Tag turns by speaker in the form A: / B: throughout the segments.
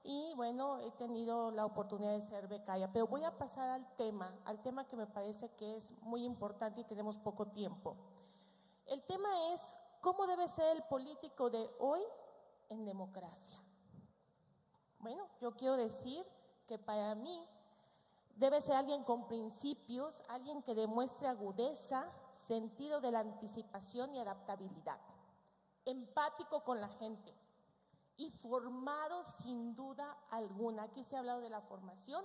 A: y bueno, he tenido la oportunidad de ser becaria, pero voy a pasar al tema que me parece que es muy importante y tenemos poco tiempo. El tema es cómo debe ser el político de hoy en democracia. Bueno, yo quiero decir que para mí debe ser alguien con principios, alguien que demuestre agudeza, sentido de la anticipación y adaptabilidad, empático con la gente y formado sin duda alguna. Aquí se ha hablado de la formación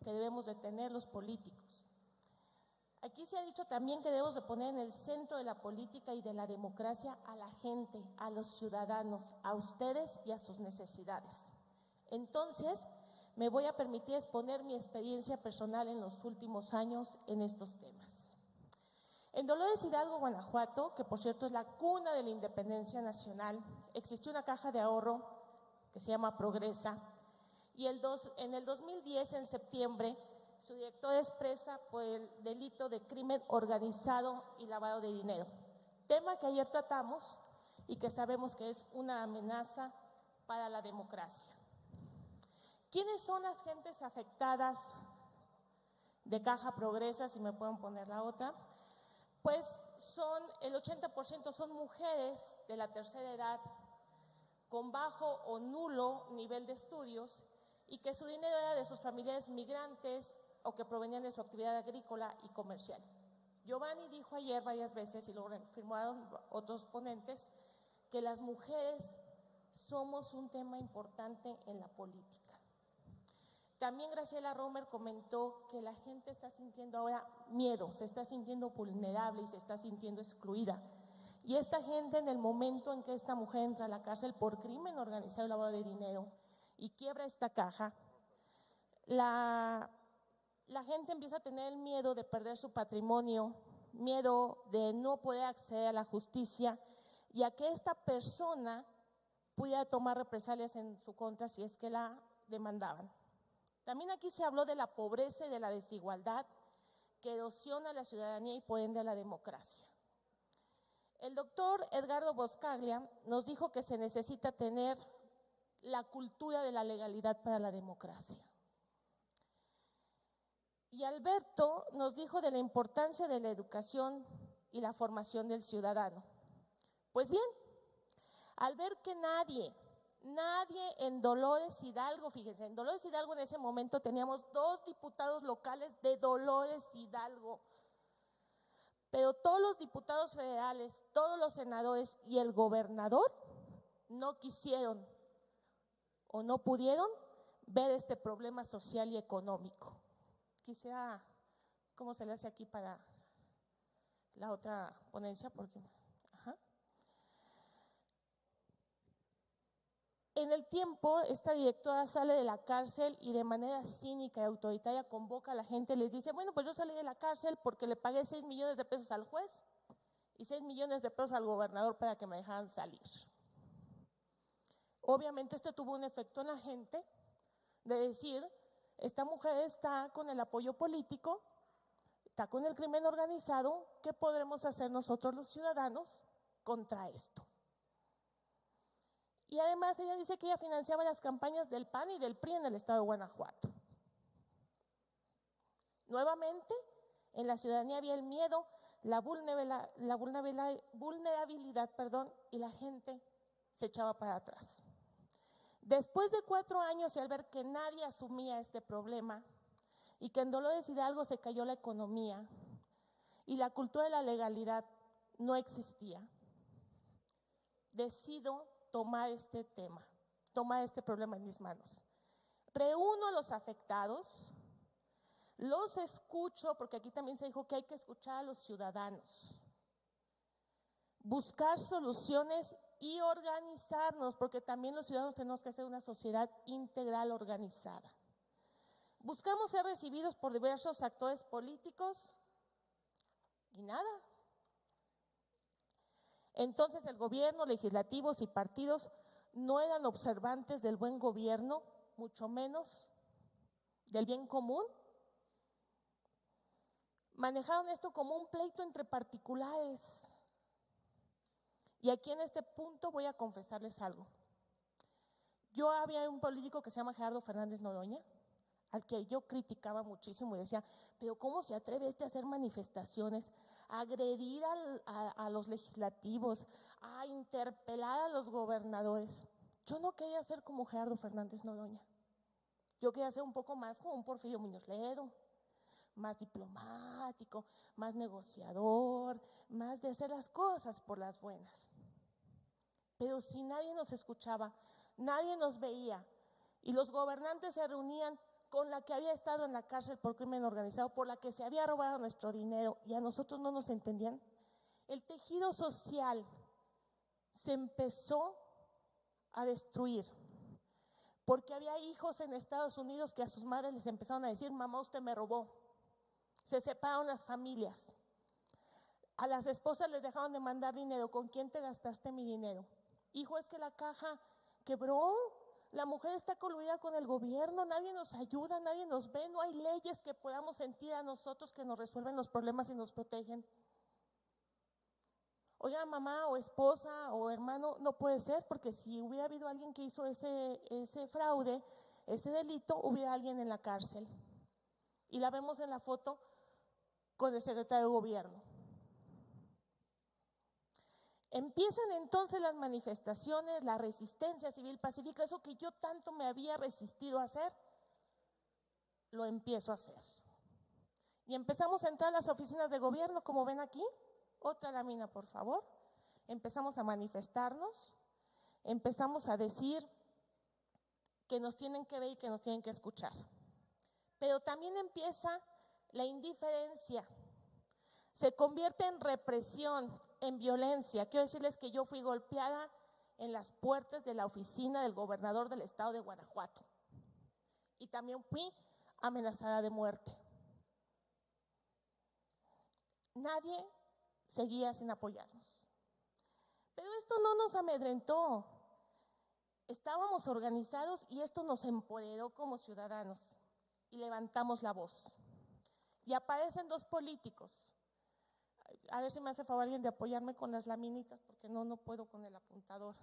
A: que debemos de tener los políticos. Aquí se ha dicho también que debemos de poner en el centro de la política y de la democracia a la gente, a los ciudadanos, a ustedes y a sus necesidades. Entonces, me voy a permitir exponer mi experiencia personal en los últimos años en estos temas. En Dolores Hidalgo, Guanajuato, que por cierto es la cuna de la independencia nacional, existió una caja de ahorro que se llama Progresa y en el 2010, en septiembre, su director es presa por el delito de crimen organizado y lavado de dinero, tema que ayer tratamos y que sabemos que es una amenaza para la democracia. ¿Quiénes son las gentes afectadas de Caja Progresa? Si me pueden poner la otra. Pues el 80% son mujeres de la tercera edad con bajo o nulo nivel de estudios y que su dinero era de sus familiares migrantes o que provenían de su actividad agrícola y comercial. Giovanni dijo ayer varias veces, y lo reafirmaron otros ponentes, que las mujeres somos un tema importante en la política. También Graciela Romer comentó que la gente está sintiendo ahora miedo, se está sintiendo vulnerable y se está sintiendo excluida. Y esta gente, en el momento en que esta mujer entra a la cárcel por crimen organizado y lavado de dinero y quiebra esta caja, la gente empieza a tener el miedo de perder su patrimonio, miedo de no poder acceder a la justicia y a que esta persona pudiera tomar represalias en su contra si es que la demandaban. También aquí se habló de la pobreza y de la desigualdad que erosiona la ciudadanía y por ende a la democracia. El doctor Edgardo Boscaglia nos dijo que se necesita tener la cultura de la legalidad para la democracia. Y Alberto nos dijo de la importancia de la educación y la formación del ciudadano. Pues bien, al ver que nadie en Dolores Hidalgo, fíjense, en Dolores Hidalgo en ese momento teníamos 2 diputados locales de Dolores Hidalgo, pero todos los diputados federales, todos los senadores y el gobernador no quisieron o no pudieron ver este problema social y económico. Quisiera, ¿cómo se le hace aquí para la otra ponencia? Porque, En el tiempo, esta directora sale de la cárcel y de manera cínica y autoritaria convoca a la gente y les dice, bueno, pues yo salí de la cárcel porque le pagué 6 millones de pesos al juez y 6 millones de pesos al gobernador para que me dejaran salir. Obviamente esto tuvo un efecto en la gente de decir, esta mujer está con el apoyo político, está con el crimen organizado, ¿qué podremos hacer nosotros los ciudadanos contra esto? Y además ella dice que ella financiaba las campañas del PAN y del PRI en el estado de Guanajuato. Nuevamente, en la ciudadanía había el miedo, la vulnerabilidad, y la gente se echaba para atrás. Después de 4 años y al ver que nadie asumía este problema y que en Dolores Hidalgo se cayó la economía y la cultura de la legalidad no existía, decido tomar este tema, tomar este problema en mis manos. Reúno a los afectados, los escucho, porque aquí también se dijo que hay que escuchar a los ciudadanos, buscar soluciones y organizarnos, porque también los ciudadanos tenemos que hacer una sociedad integral organizada. Buscamos ser recibidos por diversos actores políticos y nada. Entonces el gobierno, legislativos y partidos no eran observantes del buen gobierno, mucho menos del bien común. Manejaron esto como un pleito entre particulares. Y aquí en este punto voy a confesarles algo. Yo había un político que se llama Gerardo Fernández Noroña, al que yo criticaba muchísimo y decía, pero ¿cómo se atreve a hacer manifestaciones, a agredir a los legislativos, a interpelar a los gobernadores? Yo no quería ser como Gerardo Fernández Noroña. Yo quería ser un poco más como un Porfirio Muñoz Ledo, más diplomático, más negociador, más de hacer las cosas por las buenas. Pero si nadie nos escuchaba, nadie nos veía y los gobernantes se reunían con la que había estado en la cárcel por crimen organizado, por la que se había robado nuestro dinero y a nosotros no nos entendían, el tejido social se empezó a destruir. Porque había hijos en Estados Unidos que a sus madres les empezaron a decir, mamá, usted me robó. Se separaron las familias. A las esposas les dejaron de mandar dinero. ¿Con quién te gastaste mi dinero? Hijo, es que la caja quebró. La mujer está coludida con el gobierno, nadie nos ayuda, nadie nos ve, no hay leyes que podamos sentir a nosotros que nos resuelven los problemas y nos protegen. Oiga, mamá o esposa o hermano, no puede ser, porque si hubiera habido alguien que hizo ese fraude, ese delito, hubiera alguien en la cárcel. Y la vemos en la foto con el secretario de gobierno. Empiezan entonces las manifestaciones, la resistencia civil pacífica, eso que yo tanto me había resistido a hacer, lo empiezo a hacer. Y empezamos a entrar a las oficinas de gobierno, como ven aquí. Otra lámina, por favor. Empezamos a manifestarnos, empezamos a decir que nos tienen que ver y que nos tienen que escuchar. Pero también empieza la indiferencia, se convierte en represión, en violencia. Quiero decirles que yo fui golpeada en las puertas de la oficina del gobernador del estado de Guanajuato y también fui amenazada de muerte. Nadie seguía sin apoyarnos. Pero esto no nos amedrentó. Estábamos organizados y esto nos empoderó como ciudadanos y levantamos la voz. Y aparecen dos políticos. A ver si me hace favor alguien de apoyarme con las laminitas, porque no puedo con el apuntador.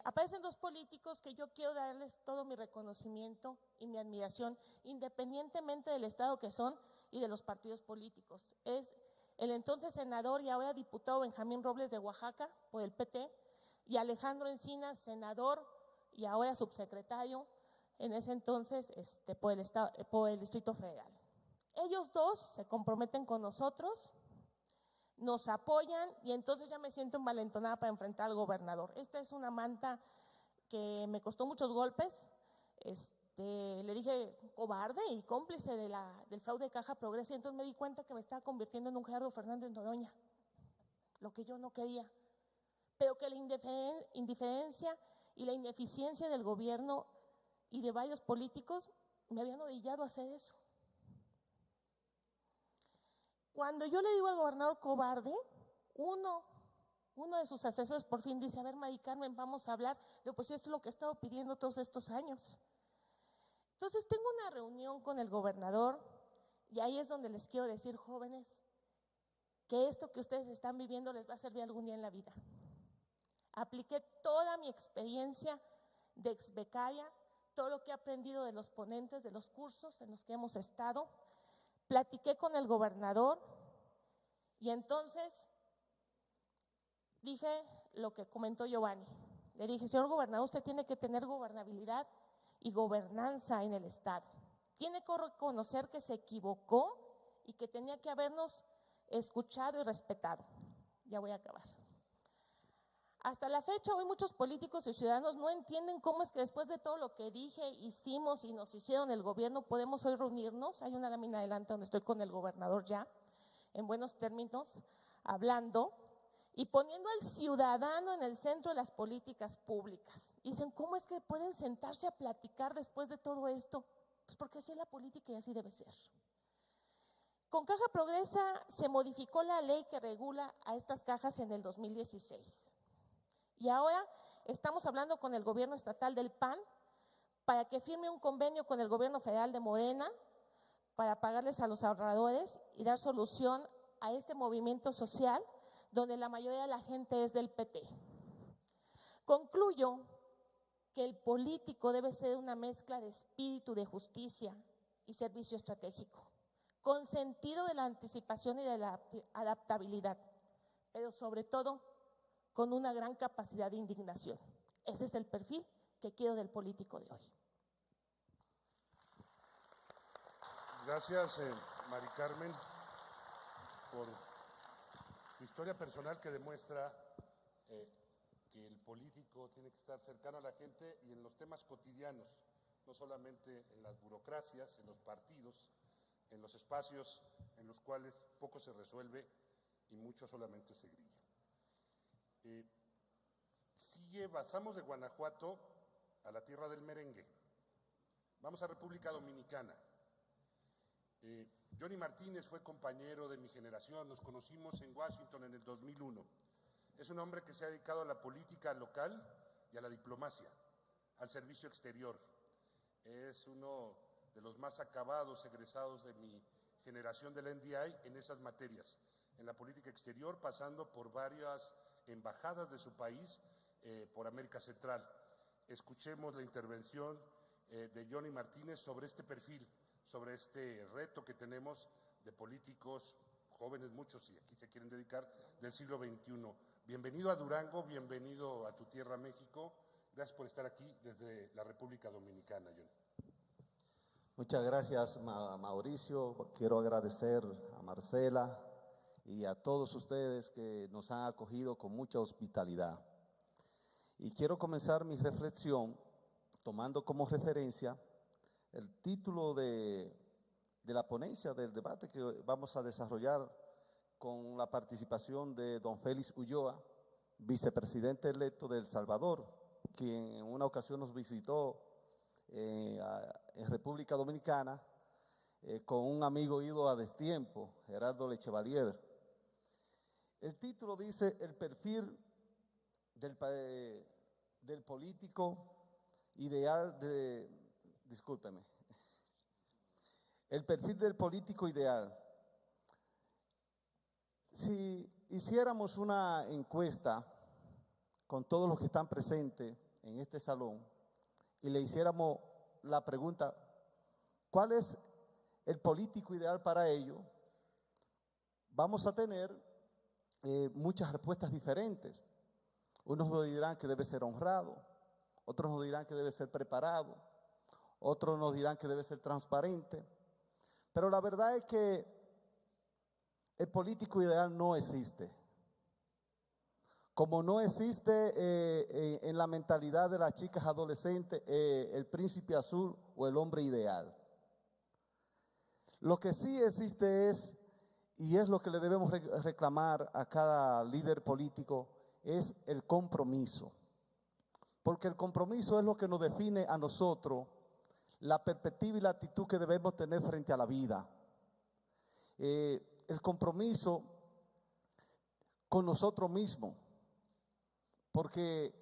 A: Aparecen dos políticos que yo quiero darles todo mi reconocimiento y mi admiración, independientemente del estado que son y de los partidos políticos. Es el entonces senador y ahora diputado Benjamín Robles de Oaxaca por el PT y Alejandro Encinas, senador y ahora subsecretario en ese entonces por el Distrito Federal. Ellos dos se comprometen con nosotros, nos apoyan y entonces ya me siento envalentonada para enfrentar al gobernador. Esta es una manta que me costó muchos golpes. Le dije cobarde y cómplice del fraude de Caja Progreso, y entonces me di cuenta que me estaba convirtiendo en un Gerardo Fernández Noroña, lo que yo no quería, pero que la indiferencia y la ineficiencia del gobierno y de varios políticos me habían orillado a hacer eso. Cuando yo le digo al gobernador cobarde, uno de sus asesores por fin dice, a ver, Mari Carmen, vamos a hablar. Le digo, pues eso es lo que he estado pidiendo todos estos años. Entonces tengo una reunión con el gobernador y ahí es donde les quiero decir, jóvenes, que esto que ustedes están viviendo les va a servir algún día en la vida. Apliqué toda mi experiencia de exbecaria, todo lo que he aprendido de los ponentes, de los cursos en los que hemos estado. Platiqué con el gobernador y entonces dije lo que comentó Giovanni. Le dije, señor gobernador, usted tiene que tener gobernabilidad y gobernanza en el estado. Tiene que reconocer que se equivocó y que tenía que habernos escuchado y respetado. Ya voy a acabar. Hasta la fecha, hoy muchos políticos y ciudadanos no entienden cómo es que después de todo lo que dije, hicimos y nos hicieron el gobierno, podemos hoy reunirnos. Hay una lámina adelante donde estoy con el gobernador ya, en buenos términos, hablando y poniendo al ciudadano en el centro de las políticas públicas. Dicen, ¿cómo es que pueden sentarse a platicar después de todo esto? Pues porque así es la política y así debe ser. Con Caja Progresa se modificó la ley que regula a estas cajas en el 2016. Y ahora estamos hablando con el gobierno estatal del PAN para que firme un convenio con el gobierno federal de Morena para pagarles a los ahorradores y dar solución a este movimiento social donde la mayoría de la gente es del PT. Concluyo que el político debe ser una mezcla de espíritu de justicia y servicio estratégico, con sentido de la anticipación y de la adaptabilidad, pero sobre todo con una gran capacidad de indignación. Ese es el perfil que quiero del político de hoy.
B: Gracias, Mari Carmen, por tu historia personal que demuestra que el político tiene que estar cercano a la gente y en los temas cotidianos, no solamente en las burocracias, en los partidos, en los espacios en los cuales poco se resuelve y mucho solamente se grilla. Pasamos de Guanajuato a la tierra del merengue. Vamos a República Dominicana. Johnny Martínez fue compañero de mi generación, nos conocimos en Washington en el 2001. Es un hombre que se ha dedicado a la política local y a la diplomacia, al servicio exterior. Es uno de los más acabados egresados de mi generación del NDI en esas materias, en la política exterior, pasando por varias embajadas de su país por América Central. Escuchemos la intervención de Johnny Martínez sobre este perfil, sobre este reto que tenemos de políticos jóvenes, muchos, y aquí se quieren dedicar, del siglo XXI. Bienvenido a Durango, bienvenido a tu tierra, México. Gracias por estar aquí desde la República Dominicana, Johnny.
C: Muchas gracias, Mauricio. Quiero agradecer a Marcela y a todos ustedes que nos han acogido con mucha hospitalidad. Y quiero comenzar mi reflexión tomando como referencia el título de la ponencia, del debate que vamos a desarrollar con la participación de don Félix Ulloa, vicepresidente electo de El Salvador, quien en una ocasión nos visitó en República Dominicana con un amigo ido a destiempo, Gerardo Lechevalier. El título dice: el perfil del político ideal el perfil del político ideal. Si hiciéramos una encuesta con todos los que están presentes en este salón y le hiciéramos la pregunta, ¿cuál es el político ideal para ello?, vamos a tener muchas respuestas diferentes. Unos nos dirán que debe ser honrado, otros nos dirán que debe ser preparado, otros nos dirán que debe ser transparente. Pero la verdad es que el político ideal no existe. Como no existe en la mentalidad de las chicas adolescentes el príncipe azul o el hombre ideal. Lo que sí existe es, y es lo que le debemos reclamar a cada líder político, es el compromiso. Porque el compromiso es lo que nos define a nosotros, la perspectiva y la actitud que debemos tener frente a la vida. El compromiso con nosotros mismos, porque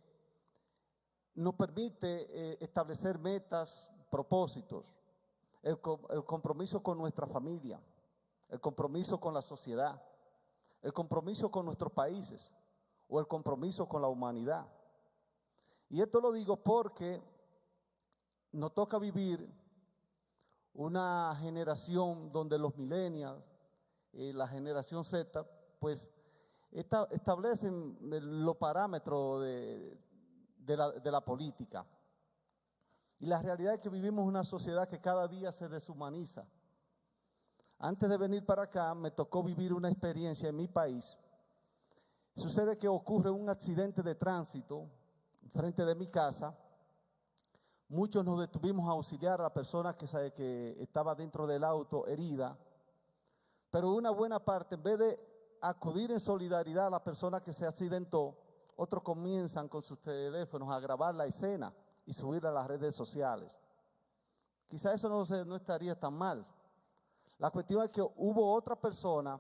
C: nos permite establecer metas, propósitos. El compromiso con nuestra familia, el compromiso con la sociedad, el compromiso con nuestros países o el compromiso con la humanidad. Y esto lo digo porque nos toca vivir una generación donde los millennials, la generación Z, pues establecen los parámetros de la política. Y la realidad es que vivimos una sociedad que cada día se deshumaniza. Antes de venir para acá me tocó vivir una experiencia en mi país. Sucede que ocurre un accidente de tránsito frente de mi casa. Muchos nos detuvimos a auxiliar a la persona que estaba dentro del auto herida, pero una buena parte, en vez de acudir en solidaridad a la persona que se accidentó, otros comienzan con sus teléfonos a grabar la escena y subirla a las redes sociales. Quizá eso no estaría tan mal. La cuestión es que hubo otra persona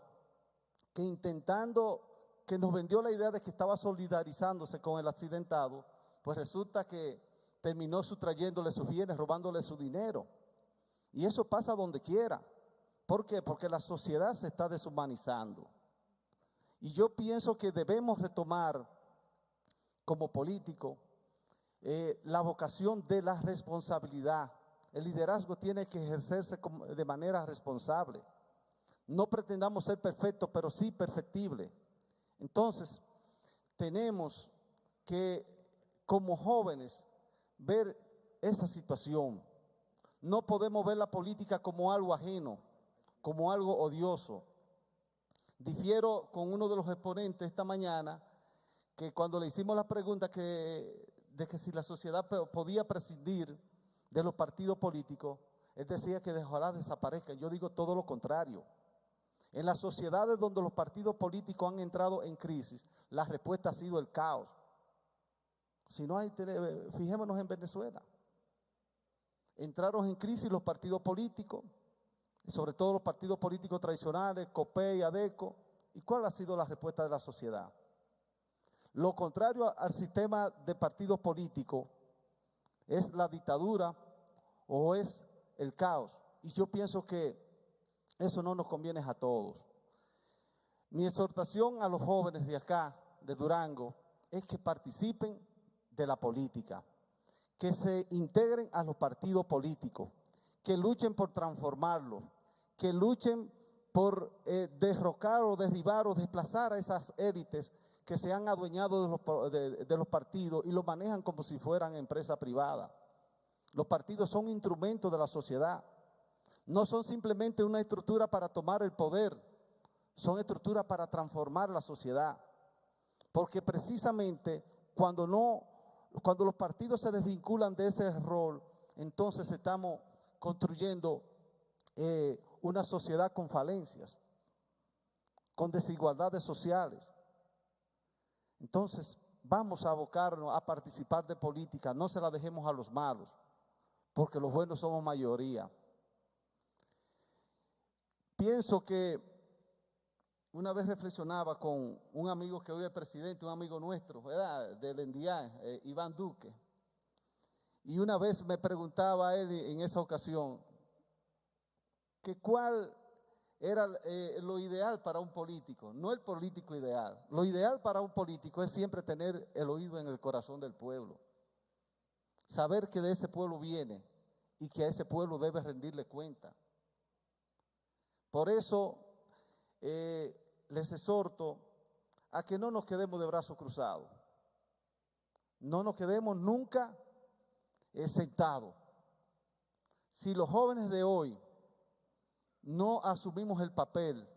C: que, intentando, que nos vendió la idea de que estaba solidarizándose con el accidentado, pues resulta que terminó sustrayéndole sus bienes, robándole su dinero. Y eso pasa donde quiera. ¿Por qué? Porque la sociedad se está deshumanizando. Y yo pienso que debemos retomar como políticos la vocación de la responsabilidad. El liderazgo tiene que ejercerse de manera responsable. No pretendamos ser perfectos, pero sí perfectible. Entonces, tenemos que, como jóvenes, ver esa situación. No podemos ver la política como algo ajeno, como algo odioso. Difiero con uno de los exponentes esta mañana, que cuando le hicimos la pregunta de que si la sociedad podía prescindir de los partidos políticos, él decía que ojalá desaparezcan. Yo digo todo lo contrario. En las sociedades donde los partidos políticos han entrado en crisis, la respuesta ha sido el caos. Si no hay, fijémonos en Venezuela. Entraron en crisis los partidos políticos, sobre todo los partidos políticos tradicionales, COPEI, ADECO. ¿Y cuál ha sido la respuesta de la sociedad? Lo contrario al sistema de partidos políticos es la dictadura o es el caos. Y yo pienso que eso no nos conviene a todos. Mi exhortación a los jóvenes de acá, de Durango, es que participen de la política, que se integren a los partidos políticos, que luchen por transformarlos, que luchen por derrocar o derribar o desplazar a esas élites que se han adueñado de los partidos y los manejan como si fueran empresas privadas. Los partidos son instrumentos de la sociedad. No son simplemente una estructura para tomar el poder, son estructuras para transformar la sociedad. Porque precisamente cuando los partidos se desvinculan de ese rol, entonces estamos construyendo una sociedad con falencias, con desigualdades sociales. Entonces vamos a abocarnos a participar de política, no se la dejemos a los malos, porque los buenos somos mayoría. Pienso que una vez reflexionaba con un amigo que hoy es presidente, un amigo nuestro, ¿verdad?, del ENDIA, Iván Duque. Y una vez me preguntaba a él en esa ocasión que cuál era lo ideal para un político, no el político ideal. Lo ideal para un político es siempre tener el oído en el corazón del pueblo, saber que de ese pueblo viene y que a ese pueblo debe rendirle cuenta. Por eso les exhorto a que no nos quedemos de brazos cruzados, no nos quedemos nunca sentados. Si los jóvenes de hoy no asumimos el papel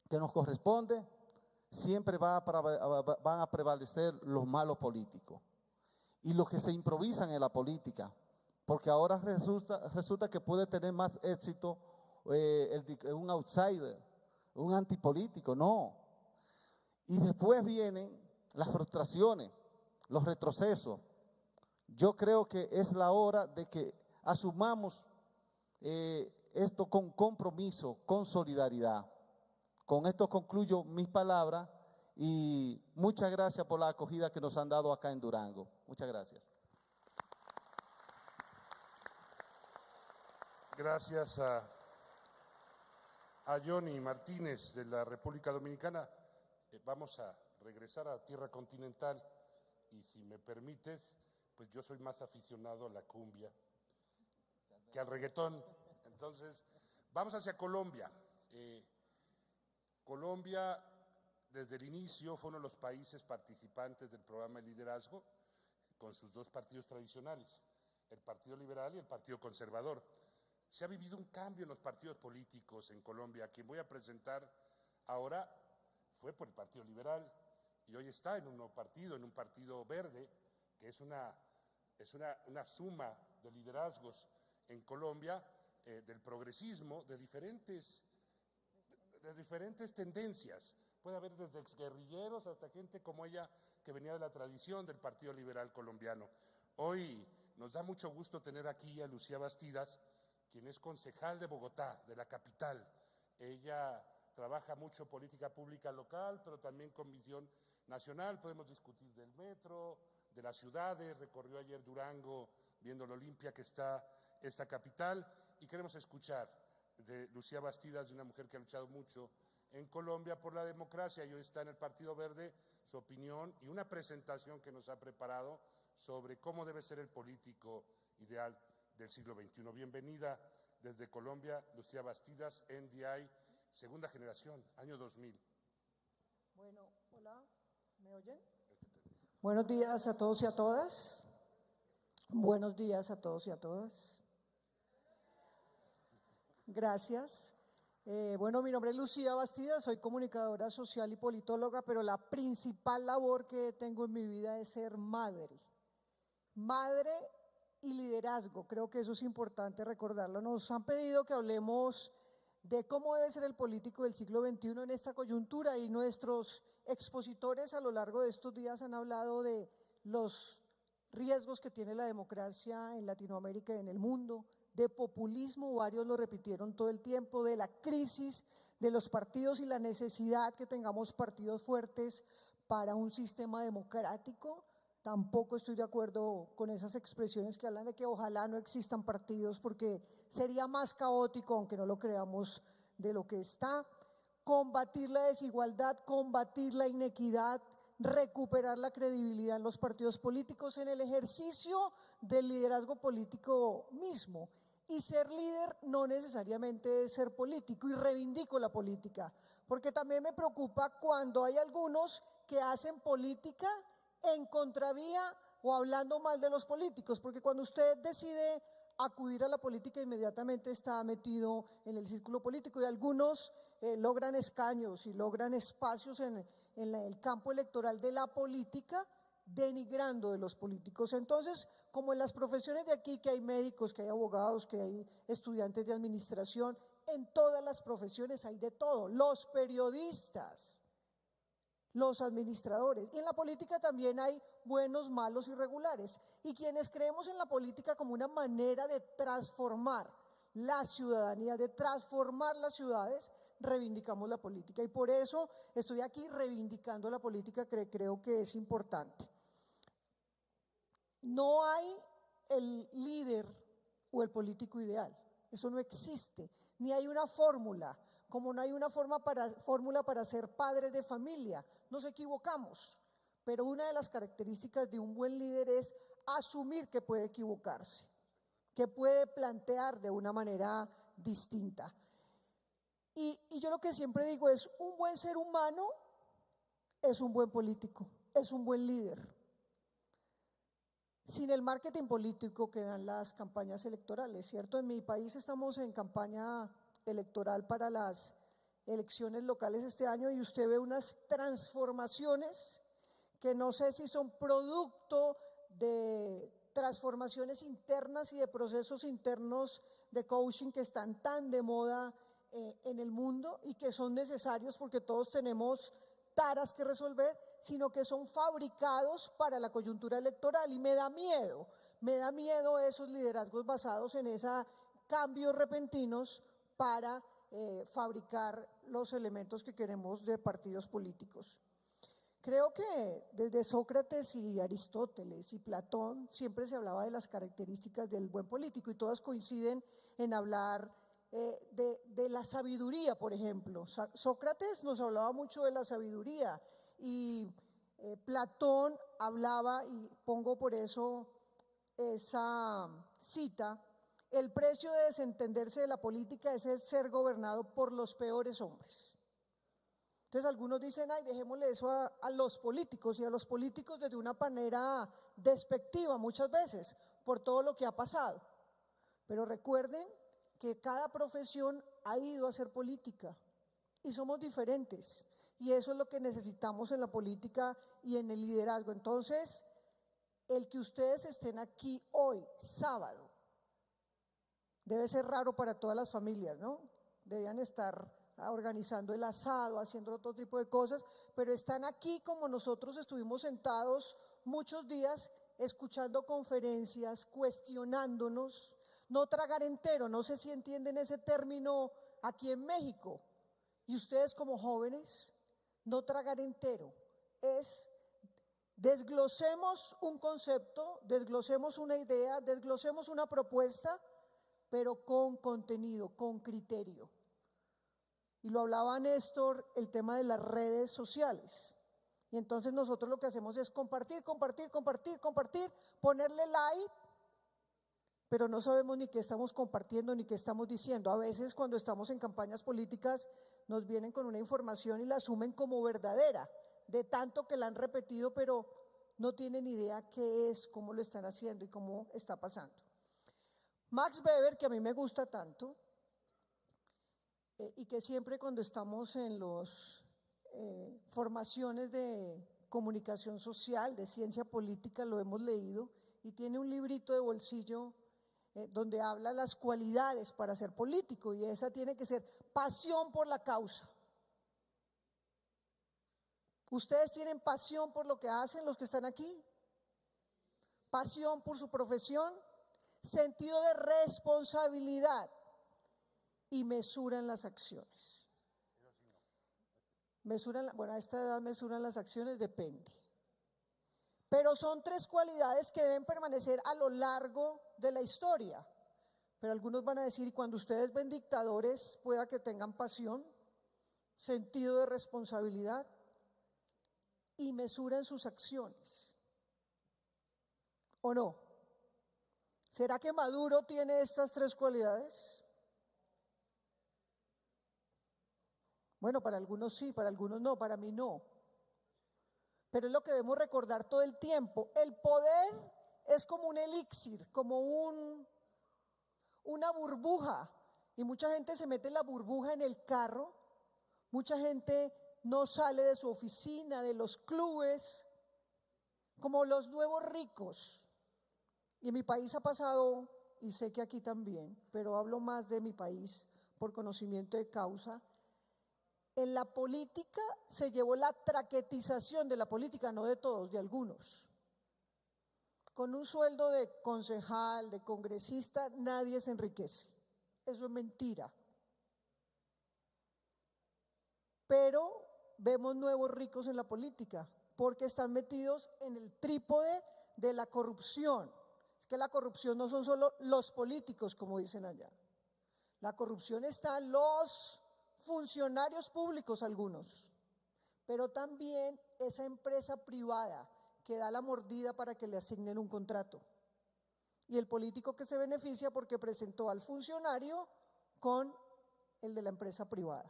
C: que nos corresponde, siempre van a prevalecer los malos políticos y los que se improvisan en la política, porque ahora resulta que puede tener más éxito un outsider, un antipolítico. No. Y después vienen las frustraciones, los retrocesos. Yo creo que es la hora de que asumamos esto con compromiso, con solidaridad. Con esto concluyo mis palabras y muchas gracias por la acogida que nos han dado acá en Durango. Muchas gracias.
B: Gracias a Johnny Martínez de la República Dominicana. Vamos a regresar a tierra continental y si me permites, pues yo soy más aficionado a la cumbia que al reggaetón. Entonces, vamos hacia Colombia. Colombia, desde el inicio, fue uno de los países participantes del programa de liderazgo con sus dos partidos tradicionales, el Partido Liberal y el Partido Conservador. Se ha vivido un cambio en los partidos políticos en Colombia. Quien voy a presentar ahora fue por el Partido Liberal y hoy está en un nuevo partido, en un partido verde, que es una suma de liderazgos en Colombia, del progresismo, de diferentes tendencias. Puede haber desde exguerrilleros hasta gente como ella que venía de la tradición del Partido Liberal colombiano. Hoy nos da mucho gusto tener aquí a Lucía Bastidas, quien es concejal de Bogotá, de la capital. Ella trabaja mucho política pública local, pero también con visión nacional. Podemos discutir del metro, de las ciudades. Recorrió ayer Durango viendo lo limpia que está esta capital. Y queremos escuchar de Lucía Bastidas, de una mujer que ha luchado mucho en Colombia por la democracia y hoy está en el Partido Verde, su opinión y una presentación que nos ha preparado sobre cómo debe ser el político ideal del siglo XXI. Bienvenida desde Colombia, Lucía Bastidas, NDI, segunda generación, año 2000.
D: Bueno, hola, ¿me oyen? Buenos días a todos y a todas. Buenos días a todos y a todas. Gracias. Bueno, mi nombre es Lucía Bastidas, soy comunicadora social y politóloga, pero la principal labor que tengo en mi vida es ser madre. Madre y liderazgo, creo que eso es importante recordarlo. Nos han pedido que hablemos de cómo debe ser el político del siglo XXI en esta coyuntura, y nuestros expositores a lo largo de estos días han hablado de los riesgos que tiene la democracia en Latinoamérica y en el mundo, de populismo, varios lo repitieron todo el tiempo, de la crisis de los partidos y la necesidad que tengamos partidos fuertes para un sistema democrático. Tampoco estoy de acuerdo con esas expresiones que hablan de que ojalá no existan partidos, porque sería más caótico, aunque no lo creamos, de lo que está. Combatir la desigualdad, combatir la inequidad, recuperar la credibilidad en los partidos políticos, en el ejercicio del liderazgo político mismo. Y ser líder no necesariamente es ser político, y reivindico la política, porque también me preocupa cuando hay algunos que hacen política en contravía o hablando mal de los políticos, porque cuando usted decide acudir a la política inmediatamente está metido en el círculo político, y algunos logran escaños y logran espacios en el campo electoral de la política, denigrando de los políticos. Entonces, como en las profesiones de aquí, que hay médicos, que hay abogados, que hay estudiantes de administración, en todas las profesiones hay de todo, los periodistas, los administradores, y en la política también hay buenos, malos y regulares. Y quienes creemos en la política como una manera de transformar la ciudadanía, de transformar las ciudades, reivindicamos la política, y por eso estoy aquí reivindicando la política, que creo que es importante. No hay el líder o el político ideal, eso no existe, ni hay una fórmula, como no hay una fórmula para ser padres de familia. Nos equivocamos, pero una de las características de un buen líder es asumir que puede equivocarse, que puede plantear de una manera distinta. Y yo lo que siempre digo es: un buen ser humano es un buen político, es un buen líder. Sin el marketing político que dan las campañas electorales, ¿cierto? En mi país estamos en campaña electoral para las elecciones locales este año, y usted ve unas transformaciones que no sé si son producto de transformaciones internas y de procesos internos de coaching que están tan de moda en el mundo y que son necesarios porque todos tenemos taras que resolver, sino que son fabricados para la coyuntura electoral. Y me da miedo esos liderazgos basados en esos cambios repentinos para fabricar los elementos que queremos de partidos políticos. Creo que desde Sócrates y Aristóteles y Platón siempre se hablaba de las características del buen político, y todas coinciden en hablar de la sabiduría. Por ejemplo, Sócrates nos hablaba mucho de la sabiduría, y Platón hablaba, y pongo por eso esa cita: el precio de desentenderse de la política es el ser gobernado por los peores hombres. Entonces algunos dicen: ay, dejémosle eso a los políticos, y a los políticos desde una manera despectiva muchas veces por todo lo que ha pasado. Pero recuerden que cada profesión ha ido a hacer política y somos diferentes, y eso es lo que necesitamos en la política y en el liderazgo. Entonces, el que ustedes estén aquí hoy, sábado, debe ser raro para todas las familias, ¿no? Debían estar organizando el asado, haciendo otro tipo de cosas, pero están aquí como nosotros estuvimos sentados muchos días escuchando conferencias, cuestionándonos. No tragar entero, no sé si entienden ese término aquí en México. Y ustedes como jóvenes, no tragar entero es: desglosemos un concepto, desglosemos una idea, desglosemos una propuesta, pero con contenido, con criterio. Y lo hablaba Néstor, el tema de las redes sociales. Y entonces nosotros lo que hacemos es compartir, compartir, compartir, compartir, ponerle like, pero no sabemos ni qué estamos compartiendo ni qué estamos diciendo. A veces cuando estamos en campañas políticas nos vienen con una información y la asumen como verdadera, de tanto que la han repetido, pero no tienen idea qué es, cómo lo están haciendo y cómo está pasando. Max Weber, que a mí me gusta tanto, y que siempre cuando estamos en las formaciones de comunicación social, de ciencia política, lo hemos leído, y tiene un librito de bolsillo donde habla las cualidades para ser político, y esa tiene que ser pasión por la causa. ¿Ustedes tienen pasión por lo que hacen, los que están aquí? Pasión por su profesión, sentido de responsabilidad y mesuran las acciones. Bueno, a esta edad mesuran las acciones, depende. Pero son tres cualidades que deben permanecer a lo largo de la historia. Pero algunos van a decir, cuando ustedes ven dictadores, pueda que tengan pasión, sentido de responsabilidad y mesuran sus acciones. ¿O no? ¿Será que Maduro tiene estas tres cualidades? Bueno, para algunos sí, para algunos no, para mí no. Pero es lo que debemos recordar todo el tiempo. El poder es como un elixir, como una burbuja. Y mucha gente se mete en la burbuja en el carro. Mucha gente no sale de su oficina, de los clubes, como los nuevos ricos. Y en mi país ha pasado, y sé que aquí también, pero hablo más de mi país por conocimiento de causa. En la política se llevó la traquetización de la política, no de todos, de algunos. Con un sueldo de concejal, de congresista, nadie se enriquece. Eso es mentira. Pero vemos nuevos ricos en la política, porque están metidos en el trípode de la corrupción. Es que la corrupción no son solo los políticos, como dicen allá. La corrupción está en los funcionarios públicos, algunos, pero también esa empresa privada que da la mordida para que le asignen un contrato. Y el político que se beneficia porque presentó al funcionario con el de la empresa privada.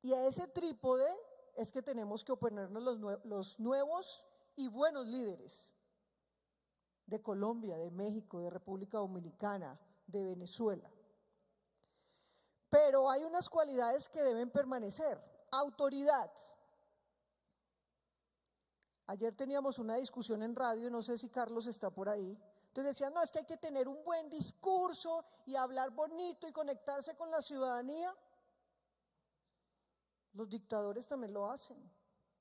D: Y a ese trípode es que tenemos que oponernos los nuevos y buenos líderes de Colombia, de México, de República Dominicana, de Venezuela. Pero hay unas cualidades que deben permanecer. Autoridad. Ayer teníamos una discusión en radio, no sé si Carlos está por ahí. Entonces decían, no, es que hay que tener un buen discurso y hablar bonito y conectarse con la ciudadanía. Los dictadores también lo hacen.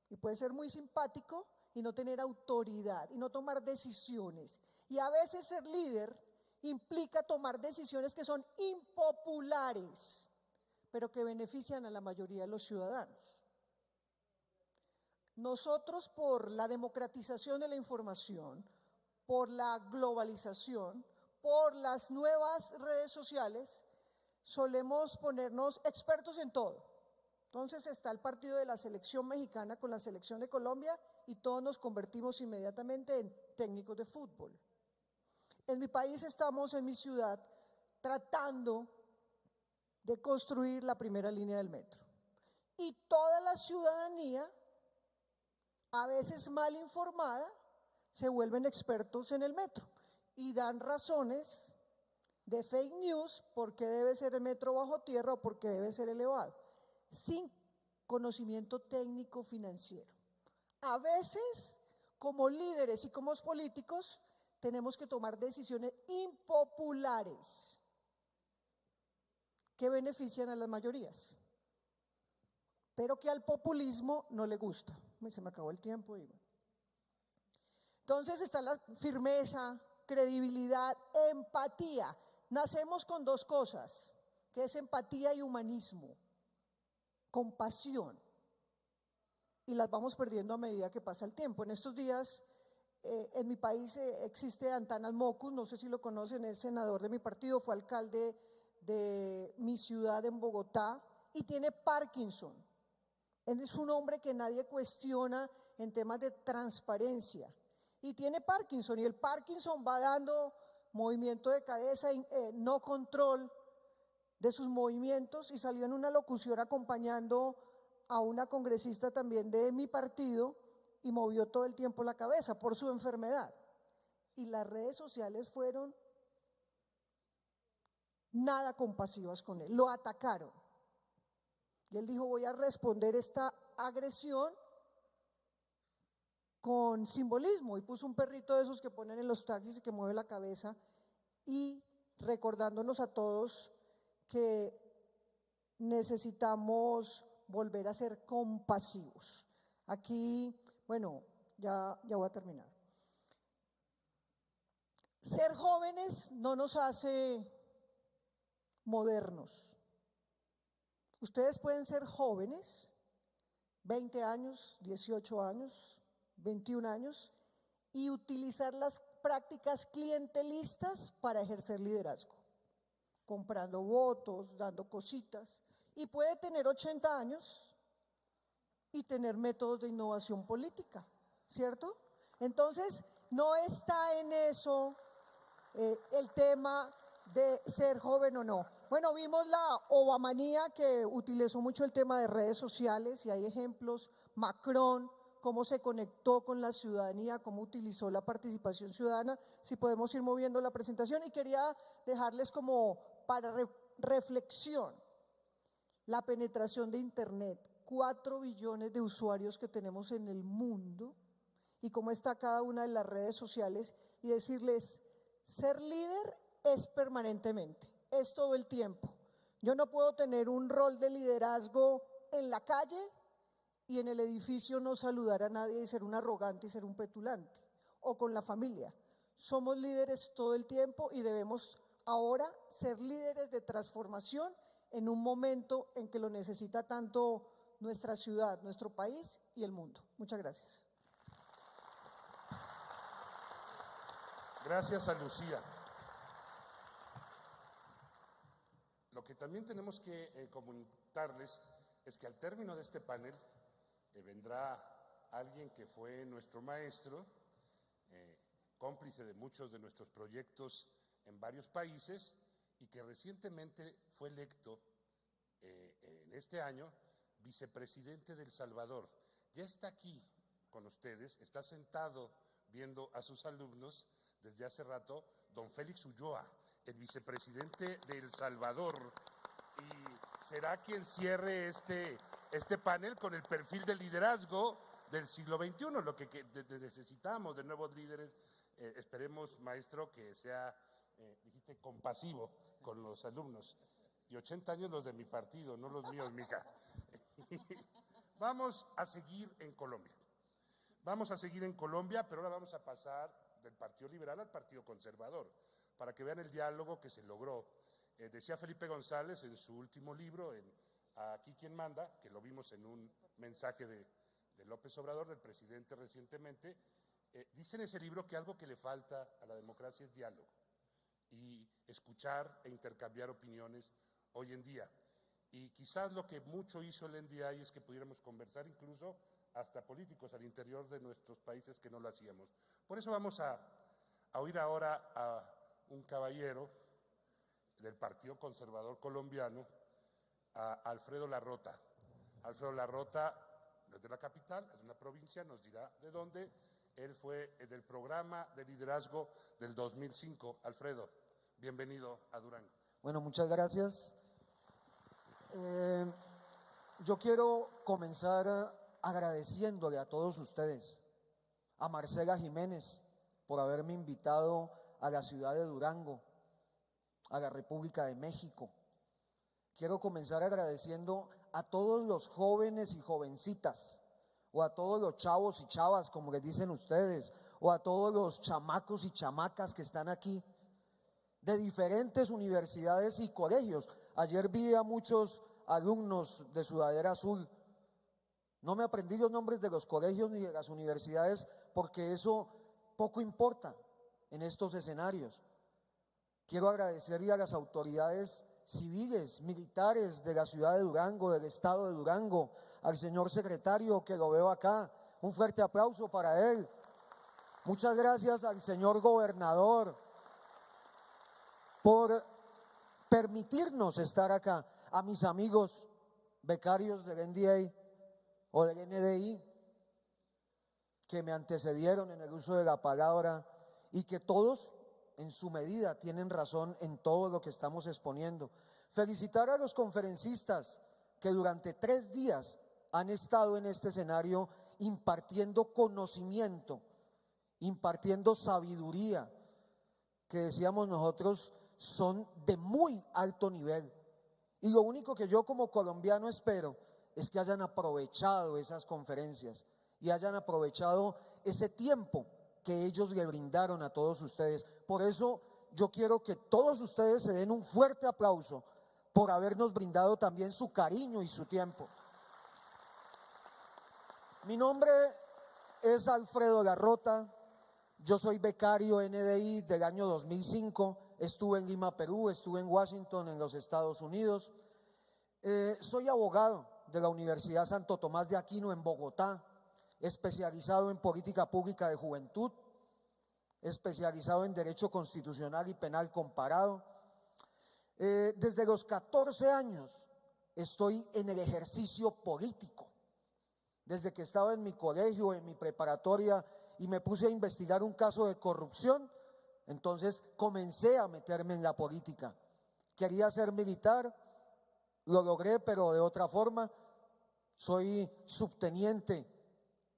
D: Y puede ser muy simpático y no tener autoridad y no tomar decisiones. Y a veces ser líder implica tomar decisiones que son impopulares, pero que benefician a la mayoría de los ciudadanos. Nosotros, por la democratización de la información, por la globalización, por las nuevas redes sociales, solemos ponernos expertos en todo. Entonces está el partido de la selección mexicana con la selección de Colombia y todos nos convertimos inmediatamente en técnicos de fútbol. En mi país estamos, en mi ciudad, tratando de construir la primera línea del metro. Y toda la ciudadanía, a veces mal informada, se vuelven expertos en el metro y dan razones de fake news porque debe ser el metro bajo tierra o porque debe ser elevado, sin conocimiento técnico financiero. A veces, como líderes y como políticos, tenemos que tomar decisiones impopulares que benefician a las mayorías, pero que al populismo no le gusta. Se me acabó el tiempo. Entonces está la firmeza, credibilidad, empatía. Nacemos con dos cosas, que es empatía y humanismo, compasión, y las vamos perdiendo a medida que pasa el tiempo. En estos días, en mi país existe Antanas Mockus, no sé si lo conocen, es senador de mi partido, fue alcalde de mi ciudad en Bogotá y tiene Parkinson. Él es un hombre que nadie cuestiona en temas de transparencia. Y tiene Parkinson, y el Parkinson va dando movimiento de cabeza, no control de sus movimientos, y salió en una locución acompañando a una congresista también de mi partido y movió todo el tiempo la cabeza por su enfermedad. Y las redes sociales fueron nada compasivas con él, lo atacaron. Y él dijo: voy a responder esta agresión con simbolismo, y puso un perrito de esos que ponen en los taxis y que mueve la cabeza, y recordándonos a todos que necesitamos volver a ser compasivos. Aquí, bueno, ya voy a terminar. Ser jóvenes no nos hace modernos. Ustedes pueden ser jóvenes, 20 años, 18 años, 21 años, y utilizar las prácticas clientelistas para ejercer liderazgo, comprando votos, dando cositas, y puede tener 80 años y tener métodos de innovación política, ¿cierto? Entonces, no está en eso el tema de ser joven o no. Bueno, vimos la Obamanía, que utilizó mucho el tema de redes sociales, y hay ejemplos. Macron, cómo se conectó con la ciudadanía, cómo utilizó la participación ciudadana. Si podemos ir moviendo la presentación, y quería dejarles como para reflexión la penetración de Internet, 4 billones de usuarios que tenemos en el mundo, y cómo está cada una de las redes sociales, y decirles: ser líder es permanentemente, es todo el tiempo. Yo no puedo tener un rol de liderazgo en la calle y en el edificio no saludar a nadie y ser un arrogante y ser un petulante, o con la familia. Somos líderes todo el tiempo, y debemos ahora ser líderes de transformación en un momento en que lo necesita tanto nuestra ciudad, nuestro país y el mundo. Muchas gracias.
B: Gracias a Lucía. Lo que también tenemos que comunicarles es que al término de este panel vendrá alguien que fue nuestro maestro, cómplice de muchos de nuestros proyectos en varios países, y que recientemente fue electo en este año vicepresidente de El Salvador. Ya está aquí con ustedes, está sentado viendo a sus alumnos desde hace rato, don Félix Ulloa, el vicepresidente de El Salvador, y será quien cierre este panel con el perfil de liderazgo del siglo XXI, lo que necesitamos de nuevos líderes. Esperemos, maestro, que sea, dijiste, compasivo con los alumnos. Y 80 años los de mi partido, no los míos, mija. Vamos a seguir en Colombia. Vamos a seguir en Colombia, pero ahora vamos a pasar del Partido Liberal al Partido Conservador, para que vean el diálogo que se logró. Decía Felipe González en su último libro, en Aquí quien manda, que lo vimos en un mensaje de López Obrador, del presidente recientemente, dice en ese libro que algo que le falta a la democracia es diálogo y escuchar e intercambiar opiniones hoy en día. Y quizás lo que mucho hizo el NDI es que pudiéramos conversar incluso hasta políticos al interior de nuestros países que no lo hacíamos. Por eso vamos a oír ahora a un caballero del Partido Conservador Colombiano, a Alfredo Larrota. Alfredo Larrota no es de la capital, es una provincia, nos dirá de dónde. Él fue del programa de liderazgo del 2005. Alfredo, bienvenido a Durango.
E: Bueno, muchas gracias. Yo quiero comenzar agradeciéndole a todos ustedes, a Marcela Jiménez por haberme invitado a la ciudad de Durango, a la República de México. Quiero comenzar agradeciendo a todos los jóvenes y jovencitas, o a todos los chavos y chavas, como les dicen ustedes, o a todos los chamacos y chamacas que están aquí, de diferentes universidades y colegios. Ayer vi a muchos alumnos de Sudadera Azul. No me aprendí los nombres de los colegios ni de las universidades, porque eso poco importa en estos escenarios. Quiero agradecerle a las autoridades civiles, militares de la ciudad de Durango, del estado de Durango, al señor secretario que lo veo acá. Un fuerte aplauso para él. Muchas gracias al señor gobernador por permitirnos estar acá. A mis amigos becarios del NDA o del NDI que me antecedieron en el uso de la palabra y que todos en su medida tienen razón en todo lo que estamos exponiendo. Felicitar a los conferencistas que durante 3 días han estado en este escenario impartiendo conocimiento, impartiendo sabiduría, que decíamos nosotros son de muy alto nivel. Y lo único que yo como colombiano espero es que hayan aprovechado esas conferencias y hayan aprovechado ese tiempo que ellos le brindaron a todos ustedes. Por eso yo quiero que todos ustedes se den un fuerte aplauso por habernos brindado también su cariño y su tiempo. Mi nombre es Alfredo Garrota, yo soy becario NDI del año 2005, estuve en Lima, Perú, estuve en Washington, en los Estados Unidos. Soy abogado de la Universidad Santo Tomás de Aquino en Bogotá, especializado en política pública de juventud, especializado en derecho constitucional y penal comparado. Desde los 14 años estoy en el ejercicio político. Desde que estaba en mi colegio, en mi preparatoria, y me puse a investigar un caso de corrupción, entonces comencé a meterme en la política. Quería ser militar, lo logré, pero de otra forma. Soy subteniente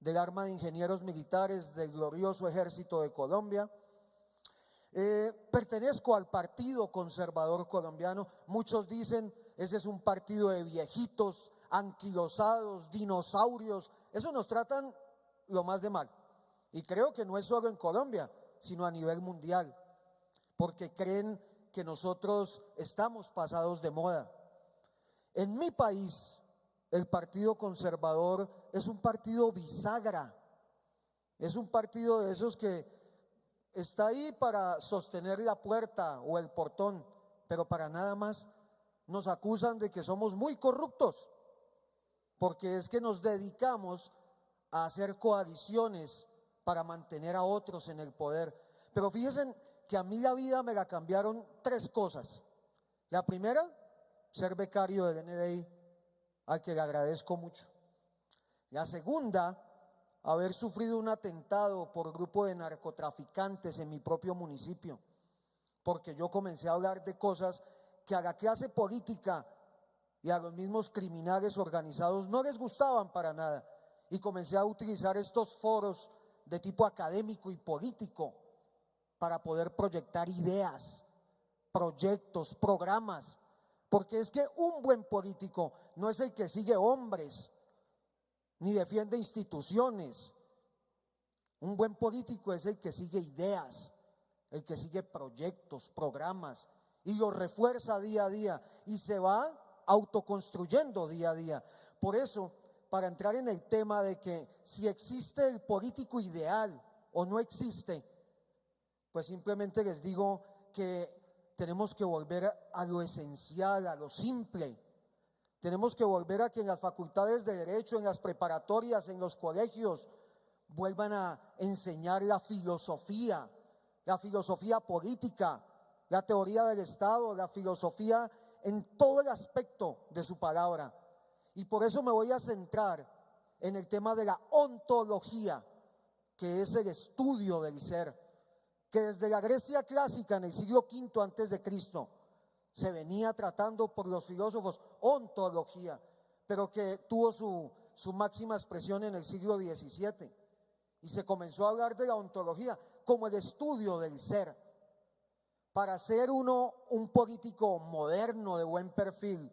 E: del Arma de Ingenieros Militares del glorioso Ejército de Colombia. Pertenezco al Partido Conservador Colombiano. Muchos dicen, ese es un partido de viejitos, anquilosados, dinosaurios. Eso nos tratan lo más de mal. Y creo que no es solo en Colombia, sino a nivel mundial, porque creen que nosotros estamos pasados de moda. En mi país, el Partido Conservador es un partido bisagra, es un partido de esos que está ahí para sostener la puerta o el portón, pero para nada más. Nos acusan de que somos muy corruptos, porque es que nos dedicamos a hacer coaliciones para mantener a otros en el poder. Pero fíjense que a mí la vida me la cambiaron 3 cosas. La primera, ser becario del NDI, al que le agradezco mucho. La segunda, haber sufrido un atentado por grupo de narcotraficantes en mi propio municipio, porque yo comencé a hablar de cosas que a la clase política y a los mismos criminales organizados no les gustaban para nada, y comencé a utilizar estos foros de tipo académico y político para poder proyectar ideas, proyectos, programas, porque es que un buen político no es el que sigue hombres ni defiende instituciones. Un buen político es el que sigue ideas, el que sigue proyectos, programas, y los refuerza día a día y se va autoconstruyendo día a día. Por eso, para entrar en el tema de que si existe el político ideal o no existe, pues simplemente les digo que tenemos que volver a lo esencial, a lo simple. Tenemos que volver a que en las facultades de derecho, en las preparatorias, en los colegios, vuelvan a enseñar la filosofía política, la teoría del Estado, la filosofía en todo el aspecto de su palabra. Y por eso me voy a centrar en el tema de la ontología, que es el estudio del ser, que desde la Grecia clásica en el siglo V antes de Cristo se venía tratando por los filósofos ontología, pero que tuvo su máxima expresión en el siglo XVII y se comenzó a hablar de la ontología como el estudio del ser. Para ser uno un político moderno de buen perfil,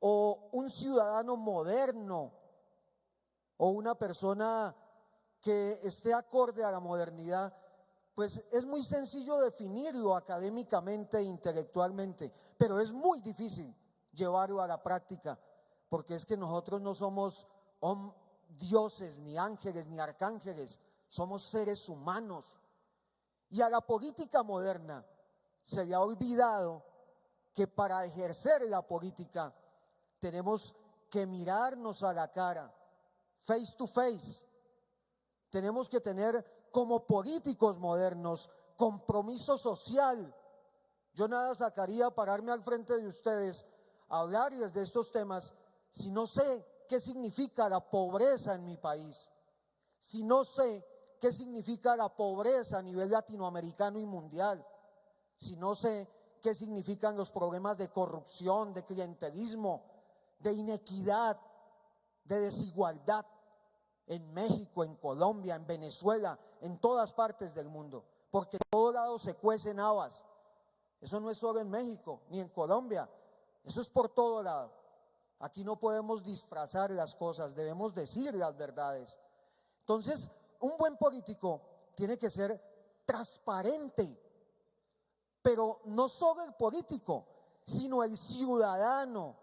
E: o un ciudadano moderno, o una persona que esté acorde a la modernidad, pues es muy sencillo definirlo académicamente e intelectualmente, pero es muy difícil llevarlo a la práctica, porque es que nosotros no somos dioses, ni ángeles, ni arcángeles, somos seres humanos. Y a la política moderna se le ha olvidado que para ejercer la política tenemos que mirarnos a la cara, face to face. Tenemos que tener como políticos modernos compromiso social. Yo nada sacaría pararme al frente de ustedes a hablarles de estos temas si no sé qué significa la pobreza en mi país, si no sé qué significa la pobreza a nivel latinoamericano y mundial, si no sé qué significan los problemas de corrupción, de clientelismo, de inequidad, de desigualdad en México, en Colombia, en Venezuela, en todas partes del mundo, porque en todos lados se cuecen habas. Eso no es solo en México ni en Colombia, eso es por todo lado. Aquí no podemos disfrazar las cosas, debemos decir las verdades. Entonces, un buen político tiene que ser transparente, pero no solo el político, sino el ciudadano,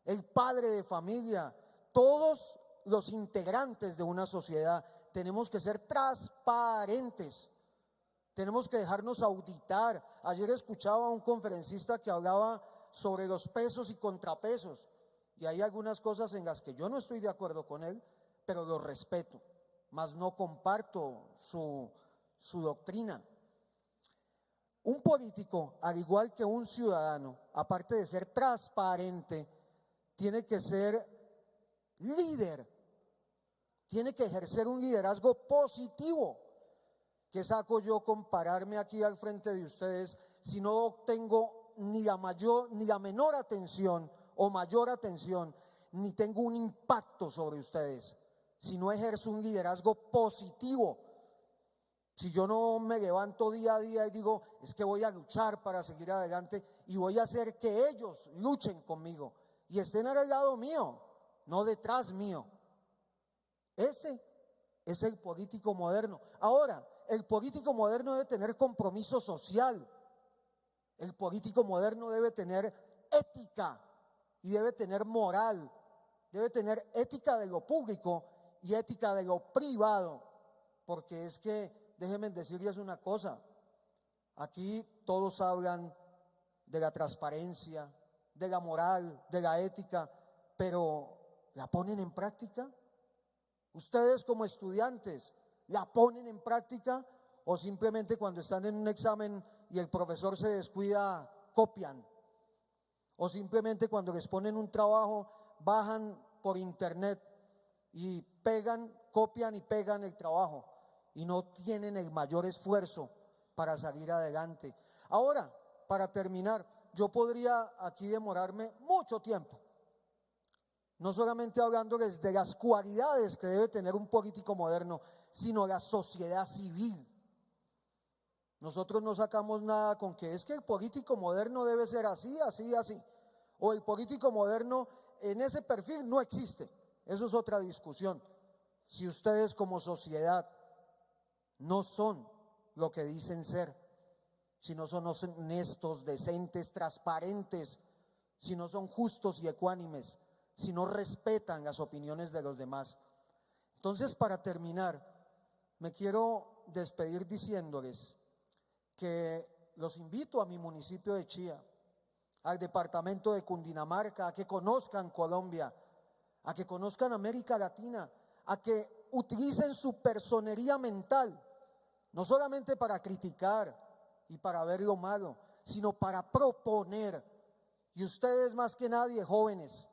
E: el padre de familia, todos los integrantes de una sociedad. Tenemos que ser transparentes, tenemos que dejarnos auditar. Ayer escuchaba a un conferencista que hablaba sobre los pesos y contrapesos, y hay algunas cosas en las que yo no estoy de acuerdo con él, pero lo respeto, mas no comparto su doctrina. Un político, al igual que un ciudadano, aparte de ser transparente, tiene que ser líder, tiene que ejercer un liderazgo positivo. ¿Qué saco yo con pararme aquí al frente de ustedes si no tengo ni la menor atención o mayor atención, ni tengo un impacto sobre ustedes? Si no ejerzo un liderazgo positivo, si yo no me levanto día a día y digo, es que voy a luchar para seguir adelante y voy a hacer que ellos luchen conmigo y estén al lado mío, no detrás mío. Ese es el político moderno. Ahora, el político moderno debe tener compromiso social. El político moderno debe tener ética y debe tener moral. Debe tener ética de lo público y ética de lo privado. Porque es que, déjenme decirles una cosa, aquí todos hablan de la transparencia, de la moral, de la ética, pero ¿la ponen en práctica? Ustedes como estudiantes, ¿la ponen en práctica o simplemente cuando están en un examen y el profesor se descuida, copian? O simplemente cuando les ponen un trabajo, bajan por internet y pegan, copian y pegan el trabajo y no tienen el mayor esfuerzo para salir adelante. Ahora, para terminar, yo podría aquí demorarme mucho tiempo, no solamente hablándoles de las cualidades que debe tener un político moderno, sino la sociedad civil. Nosotros no sacamos nada con que es que el político moderno debe ser así, así, así, o el político moderno en ese perfil no existe. Eso es otra discusión. Si ustedes como sociedad no son lo que dicen ser, si no son honestos, decentes, transparentes, si no son justos y ecuánimes, si no respetan las opiniones de los demás. Entonces, para terminar, me quiero despedir diciéndoles que los invito a mi municipio de Chía, al departamento de Cundinamarca, a que conozcan Colombia, a que conozcan América Latina, a que utilicen su personería mental, no solamente para criticar y para ver lo malo, sino para proponer. Y ustedes más que nadie, jóvenes,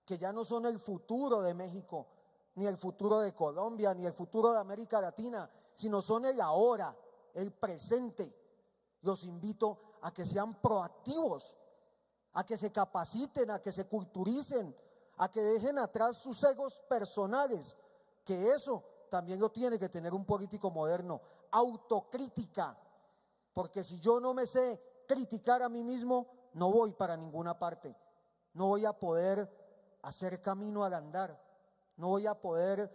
E: que ya no son el futuro de México, ni el futuro de Colombia, ni el futuro de América Latina, sino son el ahora, el presente. Los invito a que sean proactivos, a que se capaciten, a que se culturicen, a que dejen atrás sus egos personales, que eso también lo tiene que tener un político moderno. Autocrítica, porque si yo no me sé criticar a mí mismo, no voy para ninguna parte, no voy a poder hacer camino al andar, no voy a poder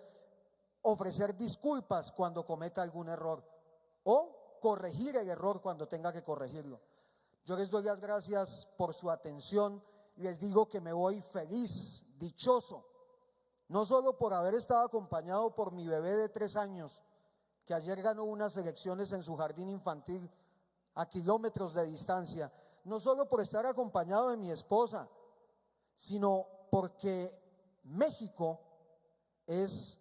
E: ofrecer disculpas cuando cometa algún error o corregir el error cuando tenga que corregirlo. Yo les doy las gracias por su atención y les digo que me voy feliz, dichoso, no solo por haber estado acompañado por mi bebé de 3 años, que ayer ganó unas elecciones en su jardín infantil a kilómetros de distancia, no solo por estar acompañado de mi esposa, sino porque México es